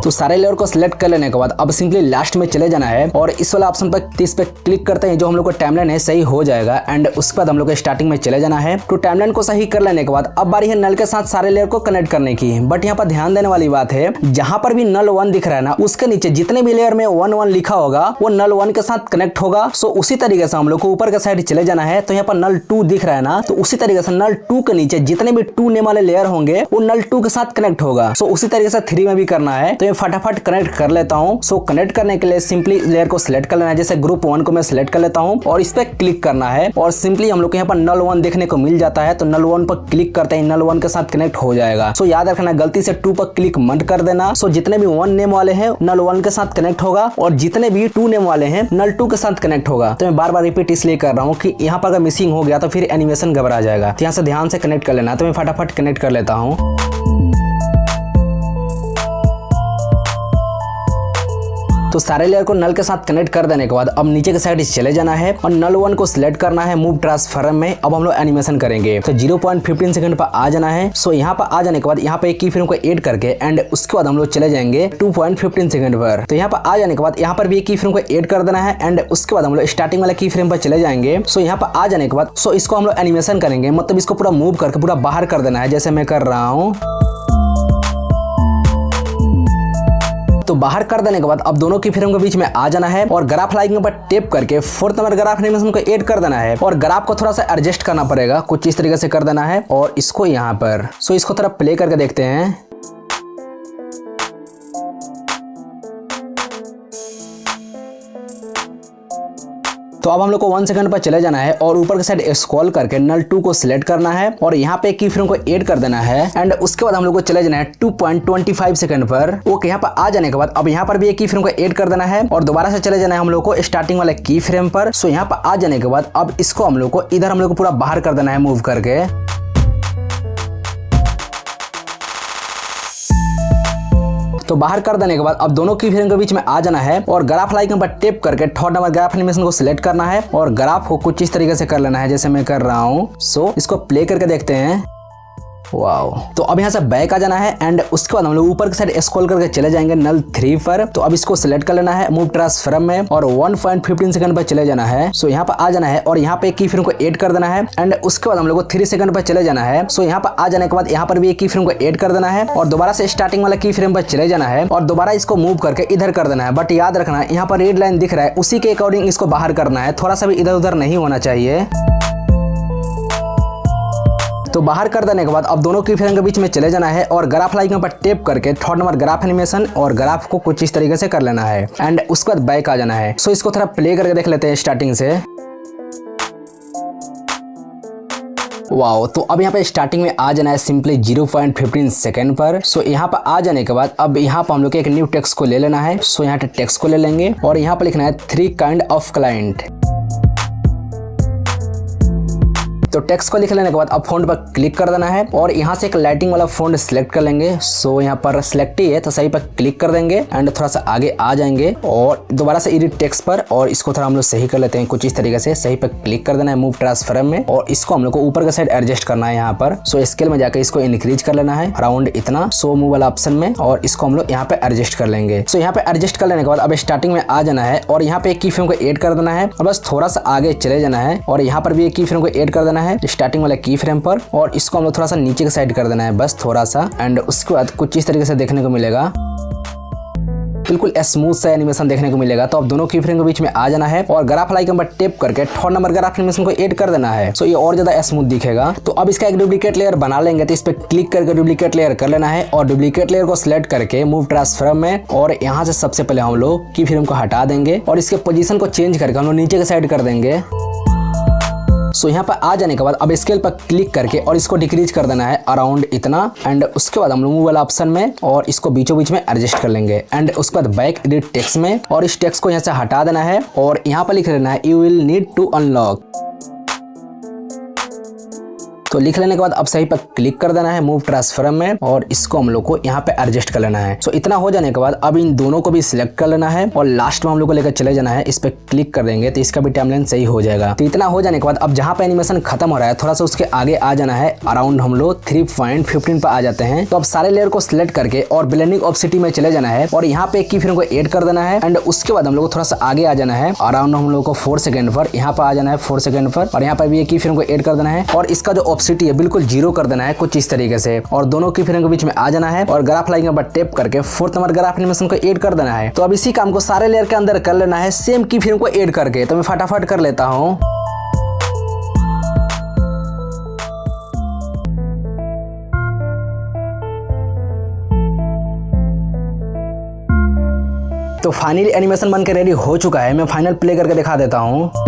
तो सारे लेयर को सिलेक्ट कर लेने के बाद अब सिंपली लास्ट में चले जाना है और इस वाला ऑप्शन पर इस पे क्लिक करते हैं, जो हम लोग को टाइमलाइन है सही हो जाएगा। एंड उसके बाद हम लोग को स्टार्टिंग में चले जाना है। तो टाइमलाइन को सही कर लेने के बाद अब बारी है नल के साथ सारे लेयर को कनेक्ट करने की। बट यहाँ पर ध्यान देने वाली बात है, जहां पर भी नल 1 दिख रहा है ना, उसके नीचे जितने भी लेयर में 1 लिखा होगा वो नल 1 के साथ कनेक्ट होगा। सो उसी तरीके से हम लोग को ऊपर के साइड चले जाना है। तो यहाँ पर नल 2 दिख रहा है ना, तो उसी तरीके से नल 2 के नीचे जितने भी 2 नेम वाले लेयर होंगे वो नल 2 के साथ कनेक्ट होगा। सो उसी तरीके से 3 में भी करना है। तो ये फटाफट कनेक्ट कर लेता हूं। सो कनेक्ट करने के लिए सिंपली लेयर को सिलेक्ट कर लेना है। जैसे ग्रुप 1 को मैं सिलेक्ट कर लेता हूं और इस पे क्लिक करना है और सिंपली हम लोग को यहाँ पर नल 1 देखने को मिल जाता है। तो नल 1 पर क्लिक करते ही नल 1 के साथ कनेक्ट हो जाएगा। सो याद रखना गलती से 2 पर क्लिक मत कर देना। सो जितने भी 1 नेम वाले हैं नल 1 के साथ कनेक्ट होगा और जितने भी 2 नेम वाले हैं नल 2 के साथ कनेक्ट होगा। तो मैं बार बार रिपीट इसलिए कर रहा हूँ कि यहाँ पर अगर मिसिंग हो गया तो फिर एनिमेशन घबरा जाएगा। तो यहाँ से ध्यान से कनेक्ट कर लेना। तो मैं फटाफट कनेक्ट कर लेता हूँ। तो सारे लेयर को नल के साथ कनेक्ट कर देने के बाद अब नीचे के साइड चले जाना है और नल 1 को सिलेक्ट करना है मूव ट्रांसफॉर्म में। अब हम लोग एनिमेशन करेंगे। तो 0.15 सेकंड पर आ जाना है। सो यहाँ पर आ जाने के बाद यहाँ पे एक की फ्रेम को ऐड करके एंड उसके बाद हम लोग चले जाएंगे 2.15 सेकंड पर। तो यहाँ पर आ जाने के बाद यहाँ पर भी एक की फ्रेम को ऐड कर देना है एंड उसके बाद हम लोग स्टार्टिंग वाला की फ्रेम पर चले जाएंगे। सो यहाँ पर आ जाने के बाद इसको हम लोग एनिमेशन करेंगे, मतलब इसको पूरा मूव करके पूरा बाहर कर देना है, जैसे मैं कर रहा हूँ। तो बाहर कर देने के बाद अब दोनों की फ्रेम के बीच में आ जाना है और ग्राफ आइकन पर टैप करके 4th नंबर ग्राफ एनिमेशन को ऐड कर देना है और ग्राफ को थोड़ा सा एडजस्ट करना पड़ेगा, कुछ इस तरीके से कर देना है और इसको यहाँ पर। सो इसको थोड़ा प्ले करके देखते हैं। तो अब हम लोग को 1 सेकंड पर चले जाना है और ऊपर के साइड स्क्रॉल करके नल 2 को सिलेक्ट करना है और यहाँ पे की फ्रेम को ऐड कर देना है एंड उसके बाद हम लोग को चले जाना है 2.25 सेकंड पर। ओके, यहाँ पर आ जाने के बाद अब यहाँ पर भी एक की फ्रेम को ऐड कर देना है और दोबारा से चले जाना है हम लोग को स्टार्टिंग वाले की फ्रेम पर। सो यहाँ पर आ जाने के बाद अब इसको हम लोग को इधर हम लोग को पूरा बाहर कर देना है मूव करके। तो बाहर कर देने के बाद अब दोनों की फ्रेम के बीच में आ जाना है और ग्राफ आइकन पर टैप करके थर्ड नंबर ग्राफ एनिमेशन को सिलेक्ट करना है और ग्राफ को कुछ इस तरीके से कर लेना है जैसे मैं कर रहा हूँ। सो इसको प्ले करके देखते हैं। वाओ, तो अब यहाँ से बैक आ जाना है एंड उसके बाद हम लोग ऊपर की साइड स्क्रॉल करके चले जाएंगे नल 3 पर। तो अब इसको सिलेक्ट कर लेना है मूव ट्रांसफॉर्म में और 1.15 सेकंड पर चले जाना है। सो यहाँ पर आ जाना है और यहाँ पे एक की फ्रेम को ऐड कर देना है एंड उसके बाद हम लोग को 3 सेकंड पर चले जाना है। सो यहाँ पर आ जाने के बाद यहाँ पर भी एक की फ्रेम को ऐड कर देना है और दोबारा से स्टार्टिंग वाला की फ्रेम पर चले जाना है और दोबारा इसको मूव करके इधर कर देना है। बट याद रखना है यहाँ पर रेड लाइन दिख रहा है, उसी के अकॉर्डिंग इसको बाहर करना है, थोड़ा सा भी इधर उधर नहीं होना चाहिए। तो बाहर कर देने के बाद अब दोनों की फ्रेम के बीच में चले जाना है और ग्राफ आइकन पर टैप करके थर्ड नंबर ग्राफ एनिमेशन और ग्राफ को कुछ इस तरीके से कर लेना है एंड उसके बाद बैक आ जाना है। सो इसको थोड़ा प्ले करके देख लेते हैं स्टार्टिंग से। वाओ, तो अब यहाँ पे स्टार्टिंग में आ जाना है सिंपली 0.15 सेकंड पर। सो यहाँ पर आ जाने के बाद अब यहाँ पर हम लोग एक न्यू टेक्स्ट को ले लेना है। सो यहाँ पे टेक्स्ट को ले लेंगे और यहाँ पर लिखना है 3 काइंड ऑफ क्लाइंट। तो टेक्स्ट को लिख लेने के बाद अब फ़ॉन्ट पर क्लिक कर देना है और यहाँ से एक लाइटिंग वाला फ़ॉन्ट सिलेक्ट कर लेंगे। सो यहाँ पर सिलेक्ट ही है तो सही पर क्लिक कर देंगे एंड थोड़ा सा आगे आ जाएंगे और दोबारा से एडिट टेक्स्ट पर और इसको थोड़ा हम लोग सही कर लेते हैं कुछ इस तरीके से। सही पर क्लिक कर देना है मूव ट्रांसफॉर्म में और इसको हम लोग को ऊपर का साइड एडजस्ट करना है यहाँ पर। सो स्केल में जाकर इसको इंक्रीज कर लेना है अराउंड इतना। सो मूव वाला ऑप्शन में और इसको हम लोग यहाँ पे एडजस्ट कर लेंगे। सो यहाँ पे एडजस्ट कर लेने के बाद अब स्टार्टिंग में आ जाना है और यहाँ पे एक की फ्रेम को ऐड कर देना है और बस थोड़ा सा आगे चले जाना है और यहाँ पर भी एक की फ्रेम को ऐड कर देना है स्टार्टिंग वाला की फ्रेम पर और इसको हम लोग थोड़ा सा नीचे के साइड कर देना है बस थोड़ा सा एंड उसके बाद कुछ इस तरीके से देखने को मिलेगा, बिल्कुल स्मूथ सा एनिमेशन देखने को मिलेगा। तो अब दोनों की फ्रेम के बीच में आ जाना है और ग्राफ आइकन पर टैप करके थर्ड नंबर ग्राफ एनिमेशन को ऐड कर देना है। सो ये और ज्यादा स्मूथ दिखेगा। तो अब इसका एक डुप्लीकेट लेयर बना लेंगे। तो इस पे क्लिक करके डुप्लीकेट लेयर कर लेना है और डुप्लीकेट लेयर को सिलेक्ट करके मूव ट्रांसफॉर्म में और यहाँ से सबसे पहले हम लोग की फ्रेम को हटा देंगे और इसके पोजीशन को चेंज करके हम लोग नीचे के साइड कर देंगे। सो यहाँ पर आ जाने के बाद अब स्केल पर क्लिक करके और इसको डिक्रीज कर देना है अराउंड इतना एंड उसके बाद हम लोग मूव वाला ऑप्शन में और इसको बीचों बीच में एडजस्ट कर लेंगे एंड उसके बाद बैक एडिट टेक्स्ट में और इस टेक्स्ट को यहाँ से हटा देना है और यहाँ पर लिख लेना है you will need to unlock. तो लिख लेने के बाद अब सही पर क्लिक कर देना है मूव ट्रांसफॉर्म में और इसको हम लोग को यहाँ पे एडजस्ट कर लेना है। सो इतना हो जाने के बाद अब इन दोनों को भी सिलेक्ट कर लेना है और लास्ट में हम लोग को लेकर चले जाना है। इस पे क्लिक कर देंगे तो इसका भी टाइमलाइन सही हो जाएगा। तो इतना हो जाने के बाद अब जहाँ पे एनिमेशन खत्म हो रहा है थोड़ा सा उसके आगे आ जाना है अराउंड हम लोग 3.15 पर आ जाते हैं। तो अब सारे लेयर को सिलेक्ट करके और ब्लेंडिंग ऑप्सिटी में चले जाना है और यहाँ पे एक की फ्रेम को ऐड कर देना है एंड उसके बाद हम लोग को थोड़ा सा आगे आ जाना है अराउंड हम लोग को 4 सेकंड पर। यहाँ पर आ जाना है 4 सेकंड पर और यहाँ पर भी एक की फ्रेम को ऐड कर देना है और इसका जो ऑप्सिटी है बिल्कुल जीरो कर देना है कुछ इस तरीके से और दोनों की फ्रेम के बीच में आ जाना है और ग्राफ आइकन पर टैप करके फोर्थ नंबर ग्राफ एनिमेशन को ऐड कर देना है। तो अब इसी काम को सारे लेयर के अंदर कर लेना है सेम की फ्रेम को ऐड करके। तो मैं फटाफट कर लेता हूं। तो फाइनली एनिमेशन बनकर रेडी हो चुका है। मैं फाइनल प्ले करके दिखा देता हूं।